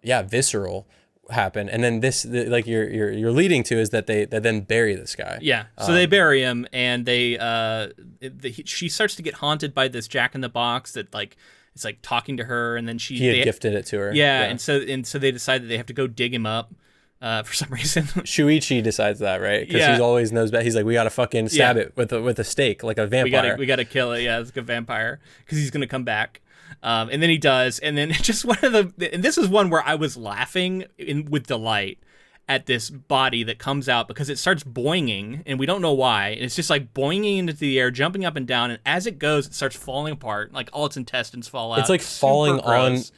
visceral happen, and then like you're leading to is that they then bury this guy. So they bury him, and she starts to get haunted by this Jack in the Box that like it's like talking to her, and then he had gifted it to her. And so they decide that they have to go dig him up for some reason. Shuichi decides that, right? Because he always knows better. He's like, we gotta fucking stab it with a stake like a vampire. We gotta kill it. Yeah, it's like a vampire because he's gonna come back. And then he does, and then just and this is one where I was laughing with delight at this body that comes out, because it starts boinging, and we don't know why. And it's just like boinging into the air, jumping up and down, and as it goes, it starts falling apart, like all its intestines fall out. It's like falling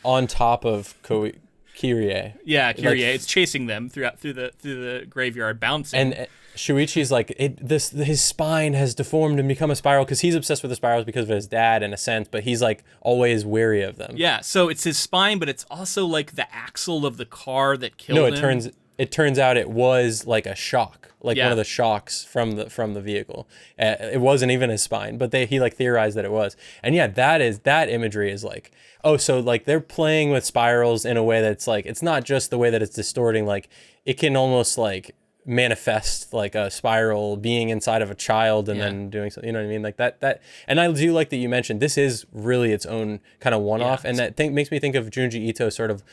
on top of Kyrie. Yeah, Kyrie. It's chasing them through the graveyard, bouncing. And Shuichi's like, his spine has deformed and become a spiral, because he's obsessed with the spirals because of his dad in a sense, but he's like always wary of them. Yeah, so it's his spine, but it's also like the axle of the car that killed him. It turns out it was like a shock, like one of the shocks from the vehicle. It wasn't even his spine, but he like theorized that it was. And yeah, that imagery is like, oh, so like they're playing with spirals in a way that's like, it's not just the way that it's distorting, like it can almost like manifest like a spiral being inside of a child and then doing something, you know what I mean? Like that. And I do like that you mentioned this is really its own kind of one-off, and that makes me think of Junji Ito sort of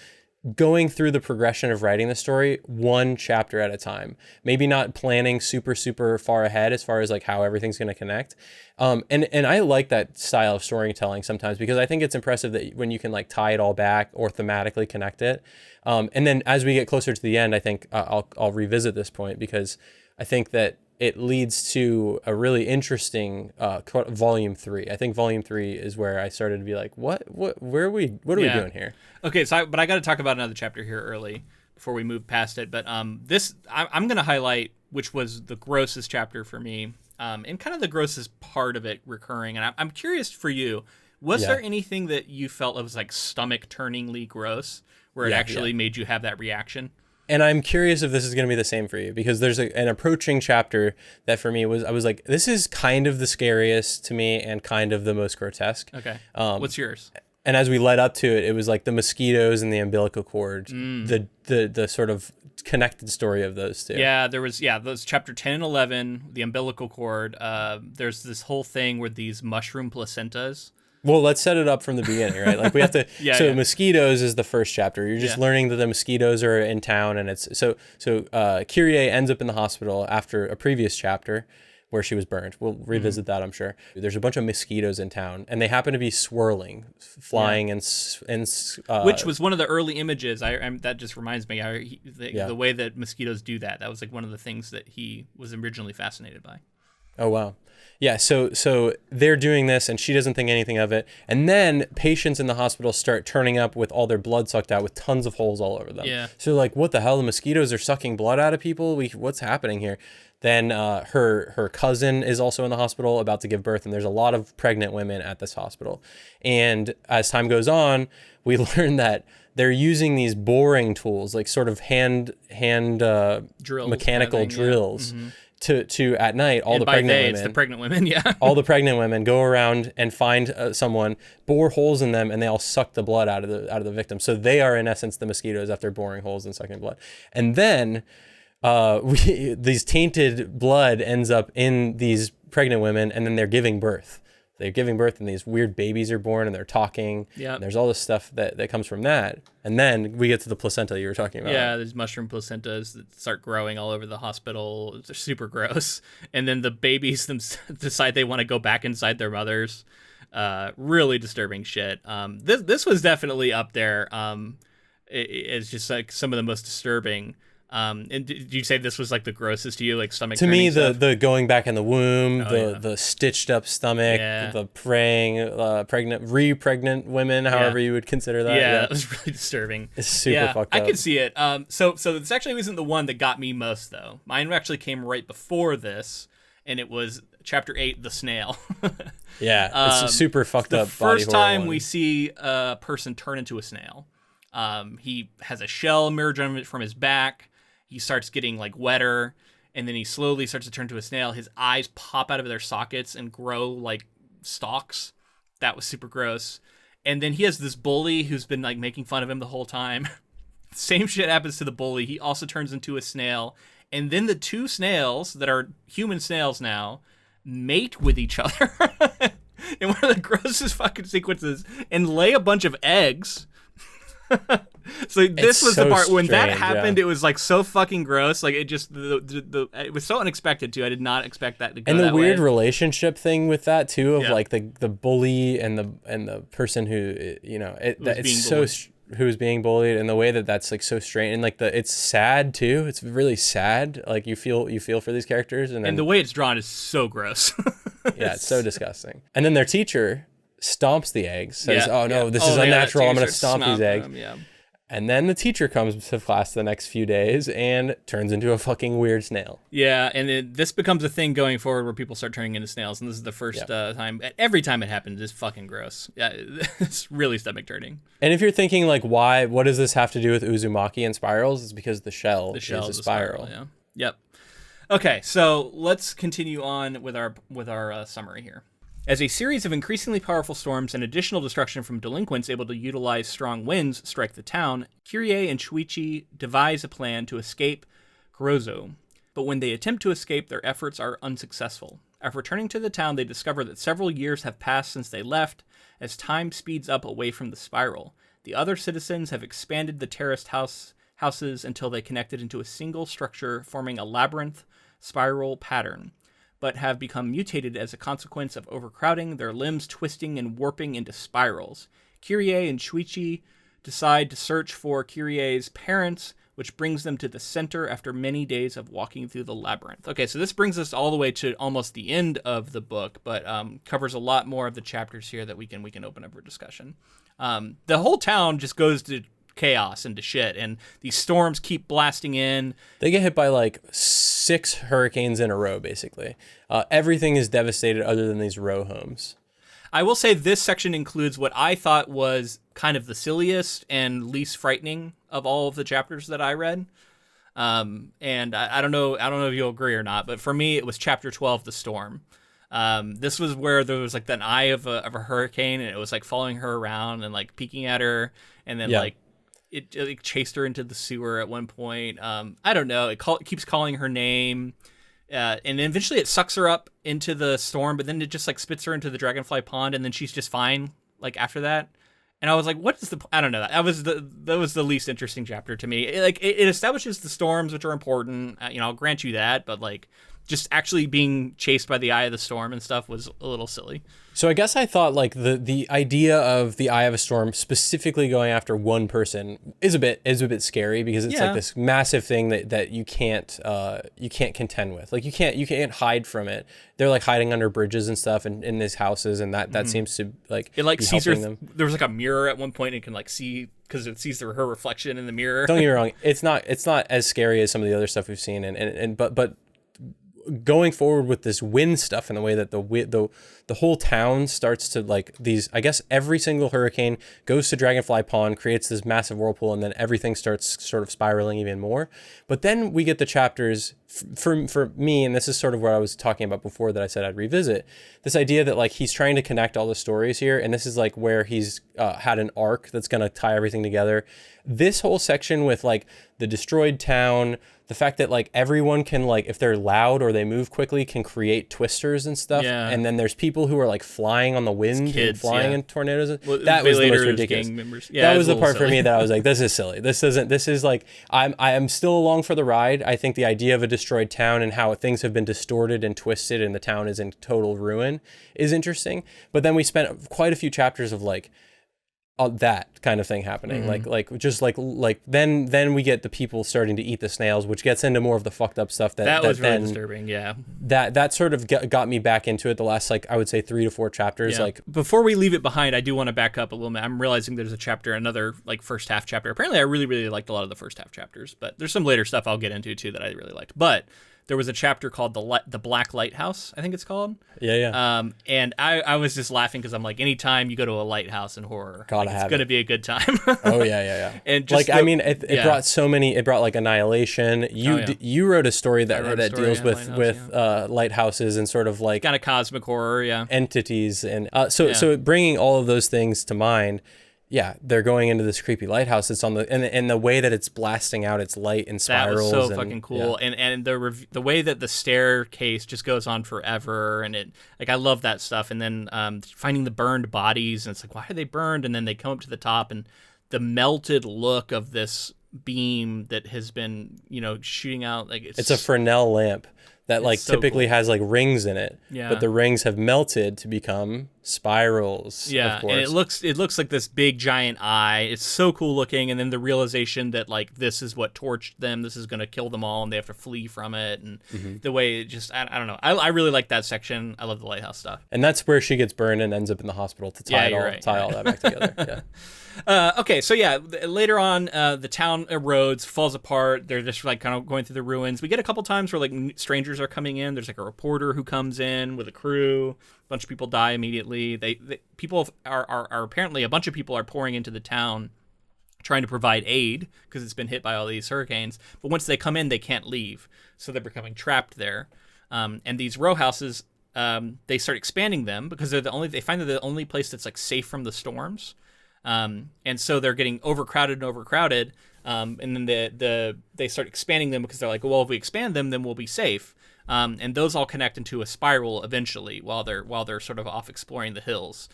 going through the progression of writing the story one chapter at a time, maybe not planning super far ahead as far as like how everything's going to connect. And I like that style of storytelling sometimes, because I think it's impressive that when you can like tie it all back or thematically connect it. And then as we get closer to the end, I think I'll revisit this point, because I think that it leads to a really interesting volume 3. I think volume 3 is where I started to be like, what are we doing here? Okay, but I got to talk about another chapter here early before we move past it. But I'm going to highlight, which was the grossest chapter for me, and kind of the grossest part of it recurring. And I'm curious for you, was there anything that you felt was like stomach-turningly gross, where it actually made you have that reaction? And I'm curious if this is going to be the same for you, because there's an approaching chapter that for me I was like, this is kind of the scariest to me and kind of the most grotesque. Okay. What's yours? And as we led up to it, it was like the mosquitoes and the umbilical cord, the sort of connected story of those two. Yeah, those chapter 10 and 11, the umbilical cord. There's this whole thing with these mushroom placentas. Well, let's set it up from the beginning, right? Like we have to. Mosquitoes is the first chapter. You're just learning that the mosquitoes are in town, and it's so. Kyrie ends up in the hospital after a previous chapter where she was burned. We'll revisit that, I'm sure. There's a bunch of mosquitoes in town, and they happen to be swirling, flying, and which was one of the early images. That just reminds me. The way that mosquitoes do that. That was like one of the things that he was originally fascinated by. Oh wow. Yeah, so they're doing this, and she doesn't think anything of it. And then patients in the hospital start turning up with all their blood sucked out with tons of holes all over them. Yeah. So like, what the hell? The mosquitoes are sucking blood out of people? What's happening here? Then her cousin is also in the hospital about to give birth, and there's a lot of pregnant women at this hospital. And as time goes on, we learn that they're using these boring tools, like sort of hand drills, mechanical drills. Yeah. Mm-hmm. To at night, all the pregnant women, all the pregnant women go around and find someone, bore holes in them, and they all suck the blood out of the victim. So they are in essence the mosquitoes after boring holes and sucking blood. And then these tainted blood ends up in these pregnant women, and then they're giving birth. They're giving birth, and these weird babies are born, and they're talking. Yeah. And there's all this stuff that comes from that. And then we get to the placenta you were talking about. Yeah, there's mushroom placentas that start growing all over the hospital. They're super gross. And then the babies decide they want to go back inside their mothers. Really disturbing shit. This was definitely up there. It's just like some of the most disturbing. And did you say this was like the grossest to you, like stomach? To me, stuff? the going back in the womb, Oh, the stitched up stomach, the praying, pregnant women, however you would consider that. Yeah, it was really disturbing. It's super fucked up. I could see it. So this actually wasn't the one that got me most though. Mine actually came right before this, and it was chapter 8, the snail. Yeah, it's a super fucked up. The first time we see a person turn into a snail, he has a shell emerge from his back. He starts getting like wetter, and then he slowly starts to turn to a snail. His eyes pop out of their sockets and grow like stalks. That was super gross. And then he has this bully who's been like making fun of him the whole time. Same shit happens to the bully. He also turns into a snail. And then the two snails that are human snails now mate with each other in one of the grossest fucking sequences and lay a bunch of eggs. So this was the part when that happened. It was like so fucking gross. Like it just it was so unexpected too. I did not expect that to go. And the weird way. Relationship thing with that too, of like the bully and the person who it's so who's being bullied, and the way that that's like so strange, and like it's sad too. It's really sad. Like you feel for these characters, and the way it's drawn is so gross. Yeah, it's so disgusting. And then their teacher stomps the eggs, says, "Oh no, this is unnatural. I'm gonna stomp these eggs." And then the teacher comes to class the next few days and turns into a fucking weird snail. Yeah, and this becomes a thing going forward where people start turning into snails, and this is the first time. Every time it happens, it's fucking gross. Yeah, it's really stomach turning. And if you're thinking like, what does this have to do with Uzumaki and spirals? It's because the shell is a spiral. Yeah. Yep. Okay, so let's continue on with our summary here. As a series of increasingly powerful storms and additional destruction from delinquents able to utilize strong winds strike the town, Kyrie and Shuichi devise a plan to escape Kurozo. But when they attempt to escape, their efforts are unsuccessful. After returning to the town, they discover that several years have passed since they left, as time speeds up away from the spiral. The other citizens have expanded the terraced houses until they connected into a single structure, forming a labyrinth spiral pattern, but have become mutated as a consequence of overcrowding, their limbs twisting and warping into spirals. Kyrie and Shuichi decide to search for Kyrie's parents, which brings them to the center after many days of walking through the labyrinth. Okay, so this brings us all the way to almost the end of the book, but covers a lot more of the chapters here that we can open up for discussion. The whole town just goes to chaos and to shit, and these storms keep blasting in. They get hit by like 6 hurricanes in a row, basically. Everything is devastated other than these row homes. I will say this section includes what I thought was kind of the silliest and least frightening of all of the chapters that I read. And I don't know if you'll agree or not, but for me, it was chapter 12, The Storm. This was where there was like an eye of a hurricane, and it was like following her around and like peeking at her, and then like it chased her into the sewer at one point. I don't know. It keeps calling her name. And eventually it sucks her up into the storm, but then it just like spits her into the dragonfly pond, and then she's just fine like after that. And I was like, what is I don't know. That was the least interesting chapter to me. It establishes the storms, which are important. I'll grant you that, but like just actually being chased by the eye of the storm and stuff was a little silly. So I guess I thought like the idea of the eye of a storm specifically going after one person is a bit scary, because it's like this massive thing that you can't contend with. Like you can't hide from it. They're like hiding under bridges and stuff and in these houses, and that seems to like it like be sees her. them. There was like a mirror at one point, and it can like see, because it sees her reflection in the mirror. Don't get me wrong, it's not as scary as some of the other stuff we've seen, but going forward with this wind stuff and the way that the whole town starts to like these, I guess every single hurricane goes to Dragonfly Pond, creates this massive whirlpool, and then everything starts sort of spiraling even more. But then we get the chapters for me, and this is sort of what I was talking about before that I said I'd revisit, this idea that like he's trying to connect all the stories here, and this is like where he's had an arc that's going to tie everything together. This whole section with like the destroyed town, the fact that like everyone can like, if they're loud or they move quickly, can create twisters and stuff. Yeah. And then there's people who are like flying on the wind, and flying in tornadoes. Well, that was the most ridiculous. That was the part for me that I was like, this is silly. This is like, I am still along for the ride. I think the idea of a destroyed town and how things have been distorted and twisted and the town is in total ruin is interesting. But then we spent quite a few chapters of like that kind of thing happening. Then we get the people starting to eat the snails, which gets into more of the fucked up stuff that was really then disturbing. Yeah, that sort of got me back into it the last, like, I would say 3 to 4 chapters. Yeah. Like, before we leave it behind, I do want to back up a little bit. I'm realizing there's a chapter, another like first half chapter. Apparently I really liked a lot of the first half chapters, but there's some later stuff I'll get into too that I really liked. But there was a chapter called the Black Lighthouse, I think it's called. Yeah. And I was just laughing because I'm like, anytime you go to a lighthouse in horror, it's going to be a good time. Oh yeah. And just like, it brought so many. It brought like Annihilation. You wrote a story that deals with lighthouses and sort of like kind of cosmic horror, entities, and so bringing all of those things to mind. Yeah, they're going into this creepy lighthouse. It's on and the way that it's blasting out its light in spirals. That was so fucking cool. Yeah. And the way that the staircase just goes on forever, and it, like, I love that stuff. And then finding the burned bodies, and it's like, why are they burned? And then they come up to the top, and the melted look of this beam that has been, shooting out, like it's a Fresnel lamp that like typically has like rings in it, but the rings have melted to become spirals. Of course. And it looks like this big giant eye. It's so cool looking, and then the realization that like this is what torched them. This is going to kill them all, and they have to flee from it. And the way it just, I don't know. I really like that section. I love the lighthouse stuff. And that's where she gets burned and ends up in the hospital to tie all that back together. Yeah. Okay, so later on, the town erodes, falls apart. They're just like kind of going through the ruins. We get a couple times where like strangers are coming in. There's like a reporter who comes in with a crew. A bunch of people die immediately. People are apparently, a bunch of people are pouring into the town trying to provide aid because it's been hit by all these hurricanes. But once they come in, they can't leave, so they're becoming trapped there. And these row houses, they start expanding them because they find they're the only place that's like safe from the storms. And so they're getting overcrowded. And then they start expanding them because they're like, well, if we expand them, then we'll be safe. And those all connect into a spiral eventually while they're sort of off exploring the hills,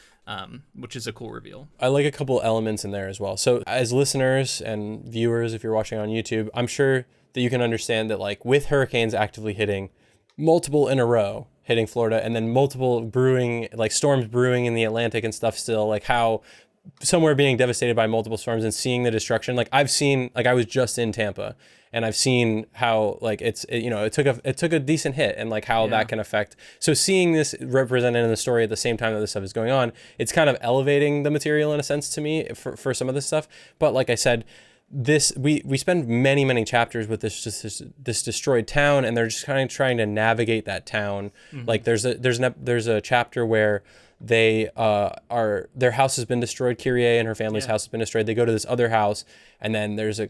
which is a cool reveal. I like a couple elements in there as well. So as listeners and viewers, if you're watching on YouTube, I'm sure that you can understand that, like, with hurricanes actively hitting, multiple in a row hitting Florida, and then multiple storms brewing in the Atlantic and stuff still, like how somewhere being devastated by multiple storms and seeing the destruction. Like, I've seen, like, I was just in Tampa and I've seen how, like, it took a decent hit, and like how that can affect. So seeing this represented in the story at the same time that this stuff is going on, it's kind of elevating the material in a sense to me for some of this stuff. But like I said, we spend many chapters with this destroyed town, and they're just kind of trying to navigate that town. Like there's a chapter where their house has been destroyed. Kyrie and her family's house has been destroyed. They go to this other house, and then there's a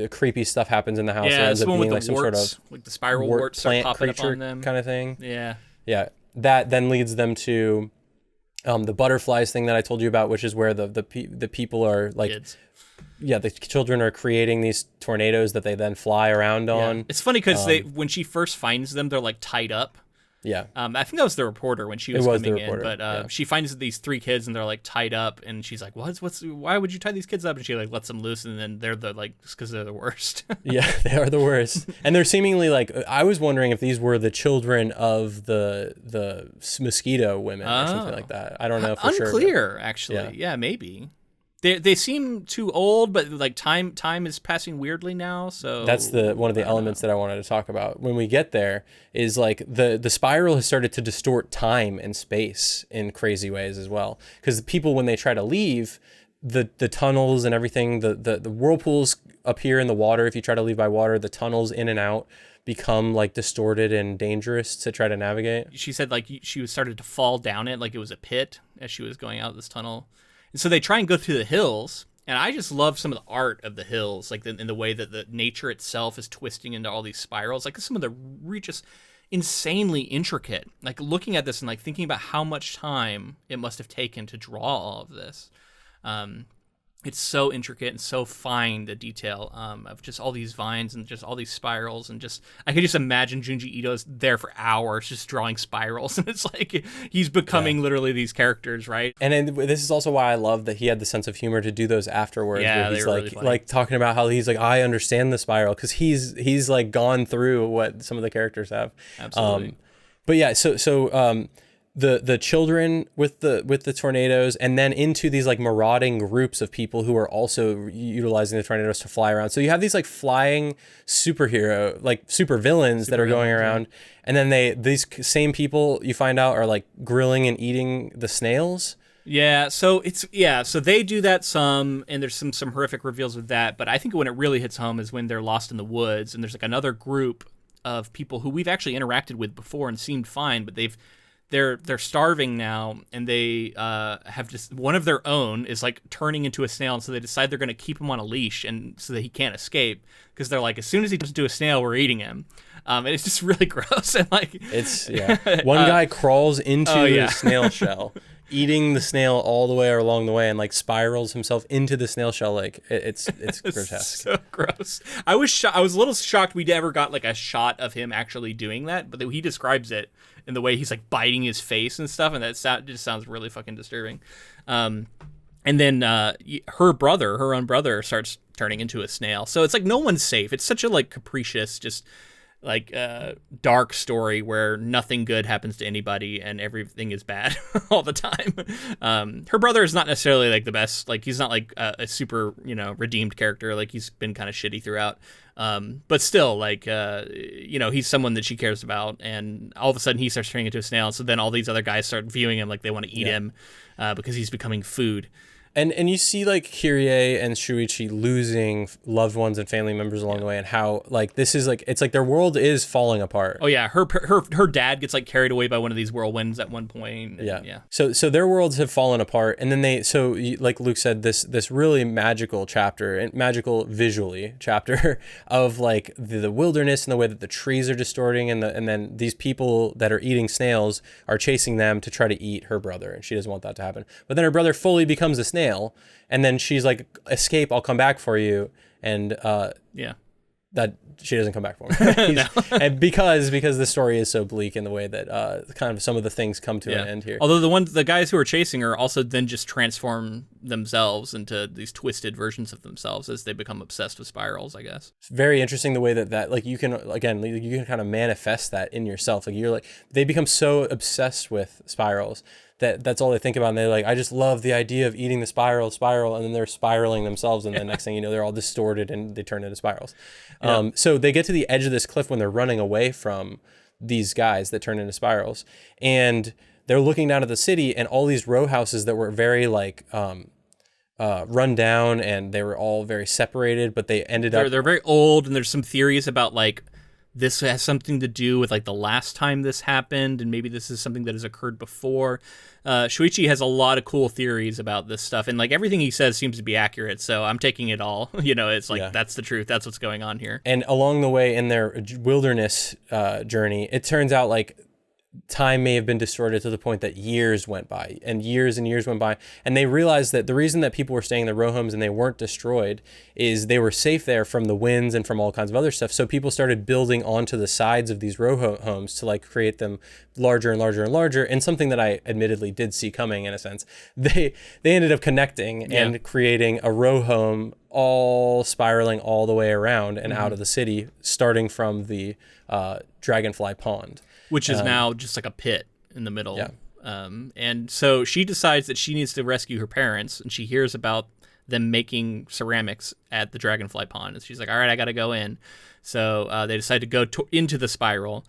creepy stuff happens in the house. Yeah, it ends up being like some sort of like the spiral warts start popping up on them, kind of thing. Yeah. That then leads them to the butterflies thing that I told you about, which is where the people are like. Kids. Yeah, the children are creating these tornadoes that they then fly around on. It's funny because when she first finds them, they're like tied up. Yeah. I think that was the reporter when she was coming in, but she she finds these 3 kids and they're like tied up, and she's like, why would you tie these kids up? And she like lets them loose, and then they're just because they're the worst. Yeah, they are the worst. And they're seemingly like, I was wondering if these were the children of the mosquito women or something like that. I don't know for sure. Unclear, actually. Yeah, maybe. They seem too old, but like time is passing weirdly now. So that's one of the elements that I wanted to talk about when we get there. Is like the spiral has started to distort time and space in crazy ways as well. Because the people, when they try to leave, the tunnels and everything, the whirlpools appear in the water. If you try to leave by water, the tunnels in and out become like distorted and dangerous to try to navigate. She said like she started to fall down it, like it was a pit as she was going out this tunnel. And so they try and go through the hills, and I just love some of the art of the hills, like in the way that the nature itself is twisting into all these spirals. Like some of the just insanely intricate. Like looking at this and like thinking about how much time it must have taken to draw all of this. it's so intricate and so fine, the detail of just all these vines and just all these spirals, and just I can just imagine Junji Ito's there for hours just drawing spirals, and it's like he's becoming literally these characters, right? And then this is also why I love that he had the sense of humor to do those afterwards. Yeah, where he's they were like really funny. like talking about how he's like, I understand the spiral, because he's like gone through what some of the characters have. Absolutely. But yeah, so the children with the tornadoes, and then into these like marauding groups of people who are also utilizing the tornadoes to fly around. So you have these like flying superhero, like super villains that are going around, and then these same people you find out are like grilling and eating the snails. Yeah, so so they do that some, and there's some horrific reveals with that, but I think when it really hits home is when they're lost in the woods, and there's like another group of people who we've actually interacted with before and seemed fine, but they're starving now, and they have just one of their own is like turning into a snail, and so they decide they're going to keep him on a leash and so that he can't escape, because they're like, as soon as he turns into a snail, we're eating him. And it's just really gross, and like it's one guy crawls into the snail shell, eating the snail all the way along the way, and like spirals himself into the snail shell. Like it's grotesque. So gross. I was a little shocked we never got like a shot of him actually doing that, but he describes it in the way he's like biting his face and stuff, and that just sounds really fucking disturbing. And then her own brother starts turning into a snail. So it's like no one's safe. It's such a like capricious, just like dark story where nothing good happens to anybody and everything is bad all the time. Her brother is not necessarily like the best, like he's not like a super, redeemed character. Like he's been kind of shitty throughout. But still, like, he's someone that she cares about, and all of a sudden he starts turning into a snail. So then all these other guys start viewing him like they want to eat him because he's becoming food. And you see like Kyrie and Shuichi losing loved ones and family members along the way, and how like this is like, it's like their world is falling apart. Oh yeah, her dad gets like carried away by one of these whirlwinds at one point. Yeah. So their worlds have fallen apart, and then like Luke said, this really magical chapter, and magical visually chapter of like the wilderness and the way that the trees are distorting, and then these people that are eating snails are chasing them to try to eat her brother, and she doesn't want that to happen. But then her brother fully becomes a snail. And then she's like, escape, I'll come back for you. And that she doesn't come back for him. And because the story is so bleak in the way that kind of some of the things come to an end here. Although the guys who are chasing her also then just transform themselves into these twisted versions of themselves as they become obsessed with spirals, I guess. It's very interesting the way that like you can kind of manifest that in yourself. Like they become so obsessed with spirals that's all they think about, and they're like, I just love the idea of eating the spiral, and then they're spiraling themselves, and the next thing you know, they're all distorted and they turn into spirals. So they get to the edge of this cliff when they're running away from these guys that turn into spirals, and they're looking down at the city, and all these row houses that were very like run down, and they were all very separated, but they ended up... They're very old, and there's some theories about like this has something to do with like the last time this happened, and maybe this is something that has occurred before. Shuichi has a lot of cool theories about this stuff, and like everything he says seems to be accurate, so I'm taking it all. It's like that's the truth, that's what's going on here. And along the way in their wilderness journey, it turns out like time may have been distorted to the point that years went by, and years went by, and they realized that the reason that people were staying in the row homes and they weren't destroyed is they were safe there from the winds and from all kinds of other stuff. So people started building onto the sides of these row homes to like create them larger and larger and larger, and something that I admittedly did see coming in a sense. They ended up connecting and creating a row home all spiraling all the way around and out of the city, starting from the Dragonfly Pond, which is now just like a pit in the middle. And so she decides that she needs to rescue her parents, and she hears about them making ceramics at the Dragonfly Pond, and she's like, all right, I gotta go in. So they decide to go into the spiral,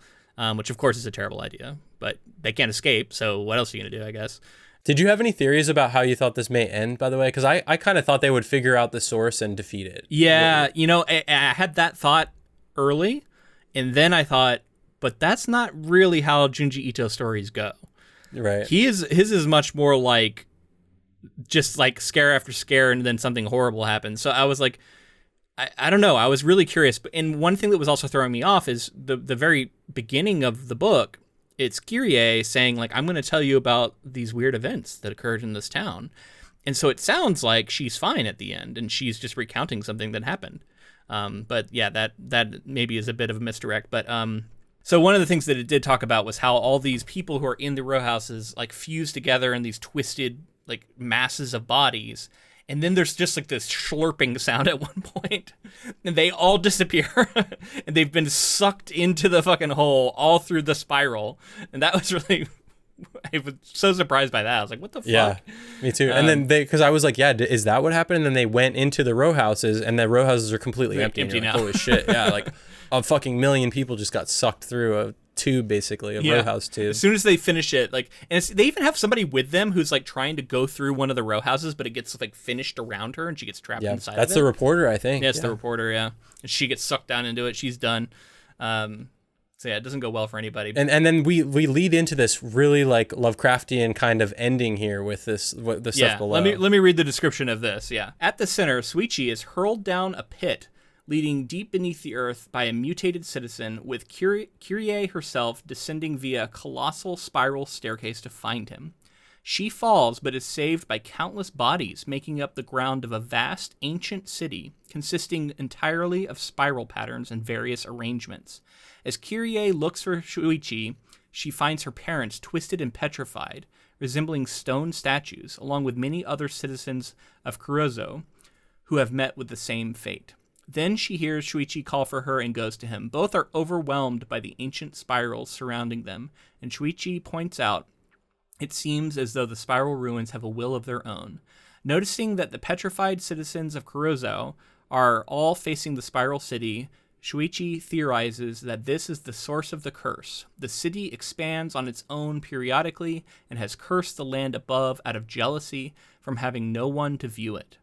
which of course is a terrible idea, but they can't escape, so what else are you gonna do, I guess? Did you have any theories about how you thought this may end, by the way? Because I kind of thought they would figure out the source and defeat it. Yeah, I had that thought early, and then I thought, but that's not really how Junji Ito stories go. Right. His is much more like just like scare after scare, and then something horrible happens. So I was like, I don't know. I was really curious. And one thing that was also throwing me off is the very beginning of the book. It's Kyrie saying like, I'm going to tell you about these weird events that occurred in this town. And so it sounds like she's fine at the end, and she's just recounting something that happened. But yeah, that maybe is a bit of a misdirect. But so one of the things that it did talk about was how all these people who are in the row houses like fuse together in these twisted like masses of bodies. And then there's just like this slurping sound at one point, and they all disappear, and they've been sucked into the fucking hole all through the spiral. And that was really, I was so surprised by that. I was like, what the fuck? Yeah, me too. And then because I was like, yeah, is that what happened? And then they went into the row houses, and the row houses are completely empty. Empty now. now. Holy shit! Yeah, like a fucking million people just got sucked through a tube, basically, a row house tube. As soon as they finish it, like, and they even have somebody with them who's like trying to go through one of the row houses, but it gets like finished around her, and she gets trapped inside. That's of it. the reporter, I think. Yeah, it's the reporter. Yeah, and she gets sucked down into it. She's done. So yeah, it doesn't go well for anybody. And then we lead into this really like Lovecraftian kind of ending here with the stuff below. Let me read the description of this. Yeah, at the center, Shuichi is hurled down a pit leading deep beneath the earth by a mutated citizen, with Kyrie herself descending via a colossal spiral staircase to find him. She falls, but is saved by countless bodies making up the ground of a vast, ancient city, consisting entirely of spiral patterns and various arrangements. As Kyrie looks for Shuichi, she finds her parents twisted and petrified, resembling stone statues, along with many other citizens of Kurozo, who have met with the same fate. Then she hears Shuichi call for her and goes to him. Both are overwhelmed by the ancient spirals surrounding them, and Shuichi points out, it seems as though the spiral ruins have a will of their own. Noticing that the petrified citizens of Kurozo are all facing the spiral city, Shuichi theorizes that this is the source of the curse. The city expands on its own periodically and has cursed the land above out of jealousy from having no one to view it.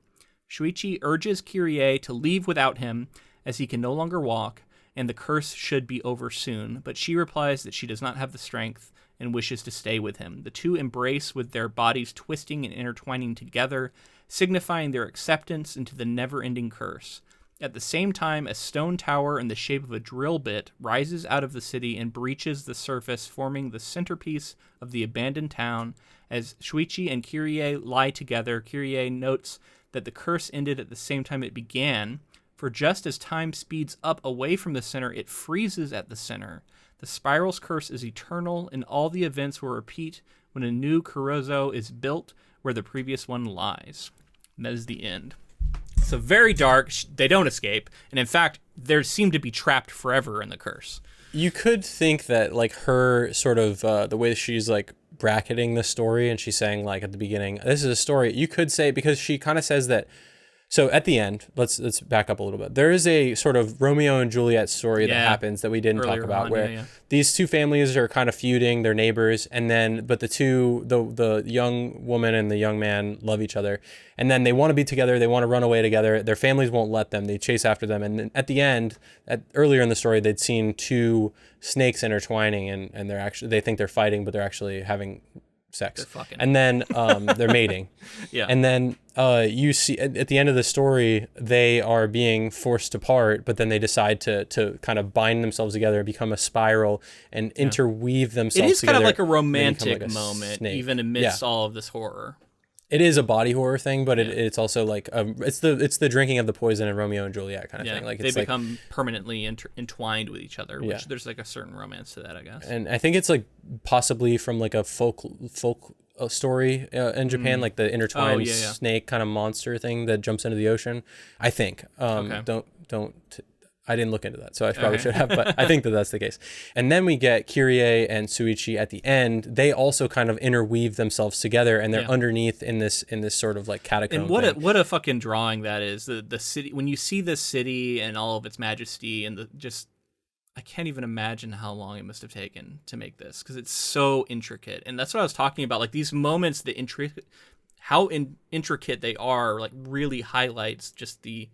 Shuichi urges Kyrie to leave without him, as he can no longer walk, and the curse should be over soon, but she replies that she does not have the strength and wishes to stay with him. The two embrace with their bodies twisting and intertwining together, signifying their acceptance into the never-ending curse. At the same time, a stone tower in the shape of a drill bit rises out of the city and breaches the surface, forming the centerpiece of the abandoned town. As Shuichi and Kyrie lie together, Kyrie notes that the curse ended at the same time it began, for just as time speeds up away from the center, it freezes at the center. The spiral's curse is eternal, and all the events will repeat when a new Kurozo is built where the previous one lies. And that is the end. So very dark, they don't escape, and in fact, they seem to be trapped forever in the curse. You could think that like her sort of the way she's like bracketing the story, and she's saying like at the beginning, this is a story, you could say, because she kind of says that, so at the end, let's back up a little bit. There is a sort of Romeo and Juliet story that happens that we didn't talk about, where these two families are kind of feuding, they're neighbors, and then but the young woman and the young man love each other, and then they want to be together, they want to run away together, their families won't let them, they chase after them, and then at the end, earlier in the story, they'd seen two snakes intertwining, and they think they're fighting, but they're actually having sex, and then they're mating. And then you see at the end of the story, they are being forced apart, but then they decide to kind of bind themselves together, become a spiral, and interweave themselves together. It is kind of like a romantic moment, even amidst all of this horror. It is a body horror thing, but it's also like it's the drinking of the poison in Romeo and Juliet kind of thing. Like they become permanently entwined with each other, which there's like a certain romance to that, I guess. And I think it's like possibly from like a folk story in Japan, like the intertwined snake kind of monster thing that jumps into the ocean. I think. Don't. I didn't look into that, so I probably should have, but I think that that's the case. And then we get Kyrie and Shuichi at the end. They also kind of interweave themselves together, and they're underneath in this sort of like catacomb. And what a fucking drawing that is. The city, when you see the city and all of its majesty, and I can't even imagine how long it must have taken to make this, because it's so intricate. And that's what I was talking about. Like these moments, how intricate they are, like really highlights just the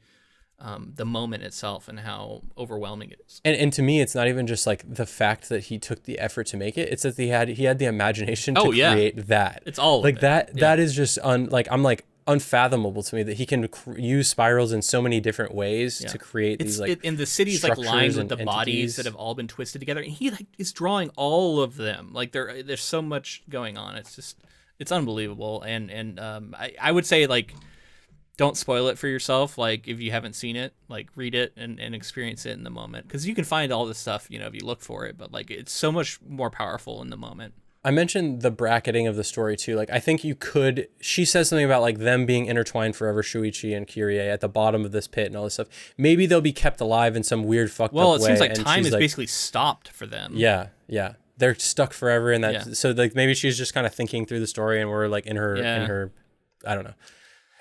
moment itself and how overwhelming it is. And to me, it's not even just like the fact that he took the effort to make it. It's that he had the imagination to create that. It's all like of that. That is just unfathomable to me that he can use spirals in so many different ways to create these like. And the city's like lined with the bodies that have all been twisted together, and he like is drawing all of them. Like there's so much going on. It's just It's unbelievable, and I would say like don't spoil it for yourself. Like if you haven't seen it, like read it and experience it in the moment, because you can find all this stuff, you know, if you look for it. But like it's so much more powerful in the moment. I mentioned the bracketing of the story too. Like I think you could. She says something about like them being intertwined forever, Shuichi and Kyrie at the bottom of this pit and all this stuff. Maybe they'll be kept alive in some weird fucked up way. Well, it seems like time is basically stopped for them. Yeah, yeah. They're stuck forever in that. Yeah. So like maybe she's just kind of thinking through the story, and we're like in her, I don't know,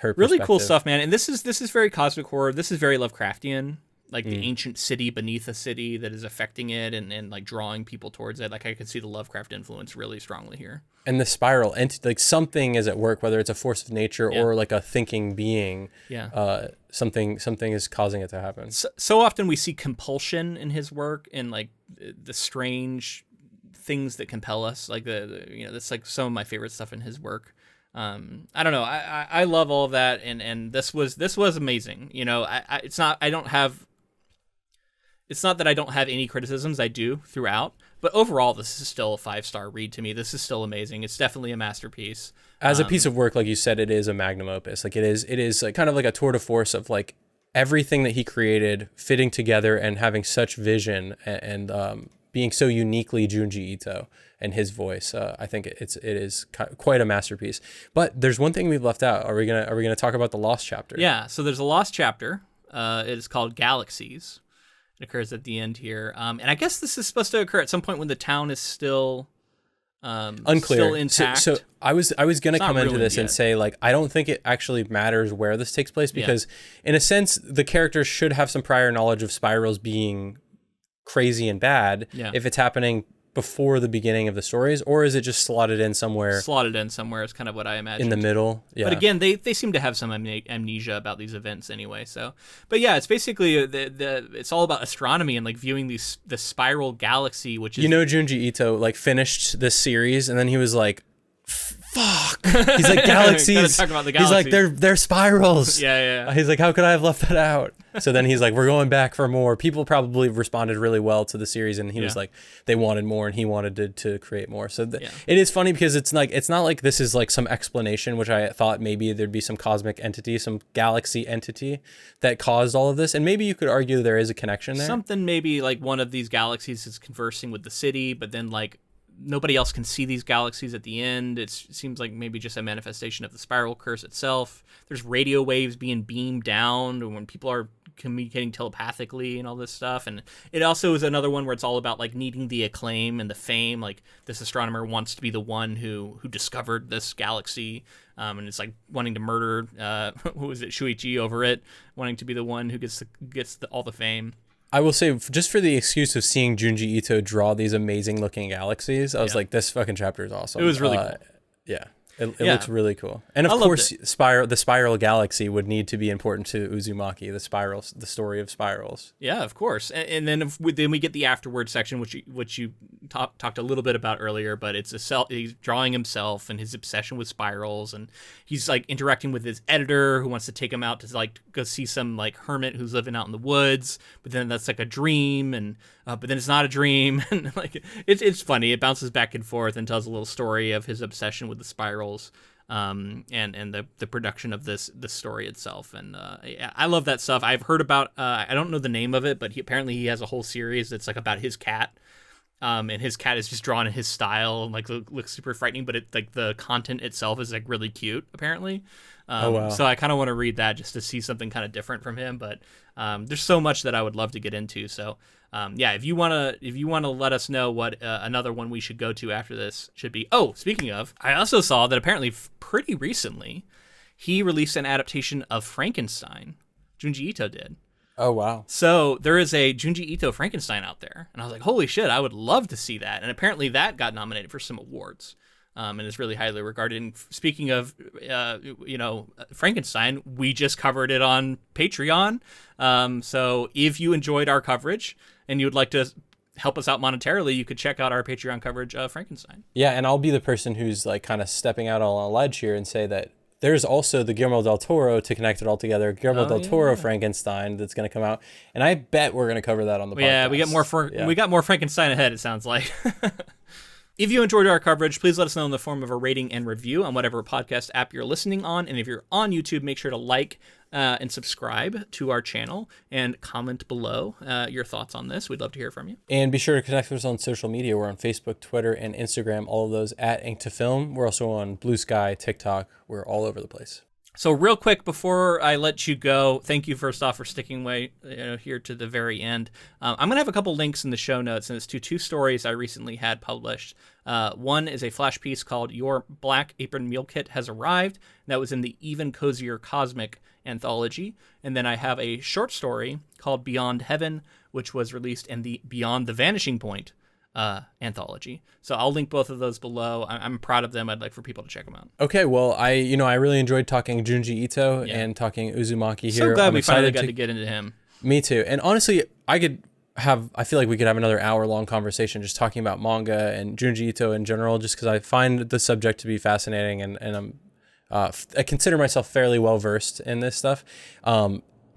her really cool stuff, man. And this is very cosmic horror. This is very Lovecraftian, like the ancient city beneath a city that is affecting it and like drawing people towards it. Like I could see the Lovecraft influence really strongly here. And the spiral, and like something is at work, whether it's a force of nature or like a thinking being. Yeah. Something is causing it to happen. So often we see compulsion in his work and like the strange things that compel us, like that's like some of my favorite stuff in his work. I don't know, I love all of that, and this was amazing. You know, it's not that I don't have any criticisms. I do throughout, but overall this is still a 5-star read to me. This is still amazing. It's definitely a masterpiece as a piece of work. Like you said, it is a magnum opus. Like it is like kind of like a tour de force of like everything that he created fitting together and having such vision and being so uniquely Junji Ito and his voice. I think it is quite a masterpiece. But there's one thing we've left out. Are we gonna talk about the lost chapter? Yeah. So there's a lost chapter. It is called Galaxies. It occurs at the end here, and I guess this is supposed to occur at some point when the town is still unclear, still intact. So I was gonna come into this yet. and say like I don't think it actually matters where this takes place, because in a sense the characters should have some prior knowledge of spirals being crazy and bad if it's happening before the beginning of the stories, or is it just slotted in somewhere is kind of what I imagine in the middle. But again, they seem to have some amnesia about these events anyway, so but yeah, it's basically it's all about astronomy and like viewing the spiral galaxy, which is, you know, Junji Ito like finished this series and then he was like, fuck. He's like, galaxies. Talk about the galaxies. He's like, they're spirals. Yeah. He's like, how could I have left that out? So then he's like, we're going back for more. People probably responded really well to the series, and he was like, they wanted more, and he wanted to create more. So it is funny because it's not like this is like some explanation, which I thought maybe there'd be some cosmic entity, some galaxy entity that caused all of this, and maybe you could argue there is a connection there. Something maybe like one of these galaxies is conversing with the city, but then like nobody else can see these galaxies at the end. It seems like maybe just a manifestation of the spiral curse itself. There's radio waves being beamed down when people are communicating telepathically and all this stuff. And it also is another one where it's all about like needing the acclaim and the fame. Like this astronomer wants to be the one who discovered this galaxy, and it's like wanting to murder who was it, Shuichi over it, wanting to be the one who gets all the fame. I will say, just for the excuse of seeing Junji Ito draw these amazing looking galaxies, I was like, this fucking chapter is awesome. It was really cool. Yeah. It looks really cool. And of course, the spiral galaxy would need to be important to Uzumaki, the story of spirals. Yeah, of course. And then we get the afterward section, which you talked a little bit about earlier, but it's he's drawing himself and his obsession with spirals, and he's like interacting with his editor who wants to take him out to like go see some like hermit who's living out in the woods, but then that's like a dream, and but then it's not a dream, and like it's funny. It bounces back and forth and tells a little story of his obsession with the spirals. And the production of this story itself, and I love that stuff. I've heard about I don't know the name of it, but apparently he has a whole series that's like about his cat, and his cat is just drawn in his style and like looks super frightening, but it like the content itself is like really cute apparently. Oh, wow. So I kind of want to read that just to see something kind of different from him, but there's so much that I would love to get into. So if you want to let us know what another one we should go to after this should be. Oh, speaking of, I also saw that apparently pretty recently he released an adaptation of Frankenstein. Junji Ito did. Oh, wow. So there is a Junji Ito Frankenstein out there, and I was like, holy shit, I would love to see that. And apparently that got nominated for some awards. And is really highly regarded. And speaking of, Frankenstein, we just covered it on Patreon. So if you enjoyed our coverage and you would like to help us out monetarily, you could check out our Patreon coverage of Frankenstein. Yeah, and I'll be the person who's like kind of stepping out on a ledge here and say that there's also the Guillermo del Toro, to connect it all together, Guillermo del Toro Frankenstein that's going to come out. And I bet we're going to cover that on the podcast. Yeah, we got more Frankenstein ahead, it sounds like. If you enjoyed our coverage, please let us know in the form of a rating and review on whatever podcast app you're listening on. And if you're on YouTube, make sure to like and subscribe to our channel and comment below your thoughts on this. We'd love to hear from you. And be sure to connect with us on social media. We're on Facebook, Twitter, and Instagram, all of those at Ink to Film. We're also on Blue Sky, TikTok. We're all over the place. So real quick before I let you go, thank you first off for sticking away here to the very end. I'm going to have a couple links in the show notes, and it's to two stories I recently had published. One is a flash piece called Your Black Apron Meal Kit Has Arrived. That was in the Even Cozier Cosmic anthology. And then I have a short story called Beyond Heaven, which was released in the Beyond the Vanishing Point anthology. So I'll link both of those below. I'm proud of them. I'd like for people to check them out. Okay, well, I really enjoyed talking Junji Ito and talking Uzumaki here. So glad we finally got to get into him. Me too. And honestly, I feel like we could have another hour-long conversation just talking about manga and Junji Ito in general, just because I find the subject to be fascinating, and I consider myself fairly well-versed in this stuff.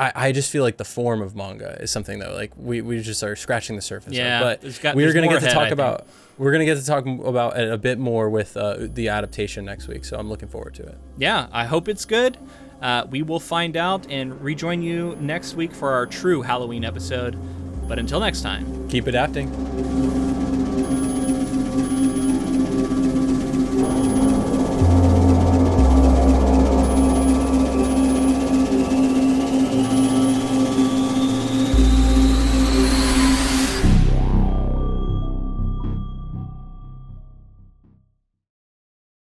I just feel like the form of manga is something that like we just are scratching the surface of. But we're going to get to talk about it a bit more with the adaptation next week, so I'm looking forward to it. Yeah, I hope it's good. We will find out and rejoin you next week for our true Halloween episode. But until next time, keep adapting.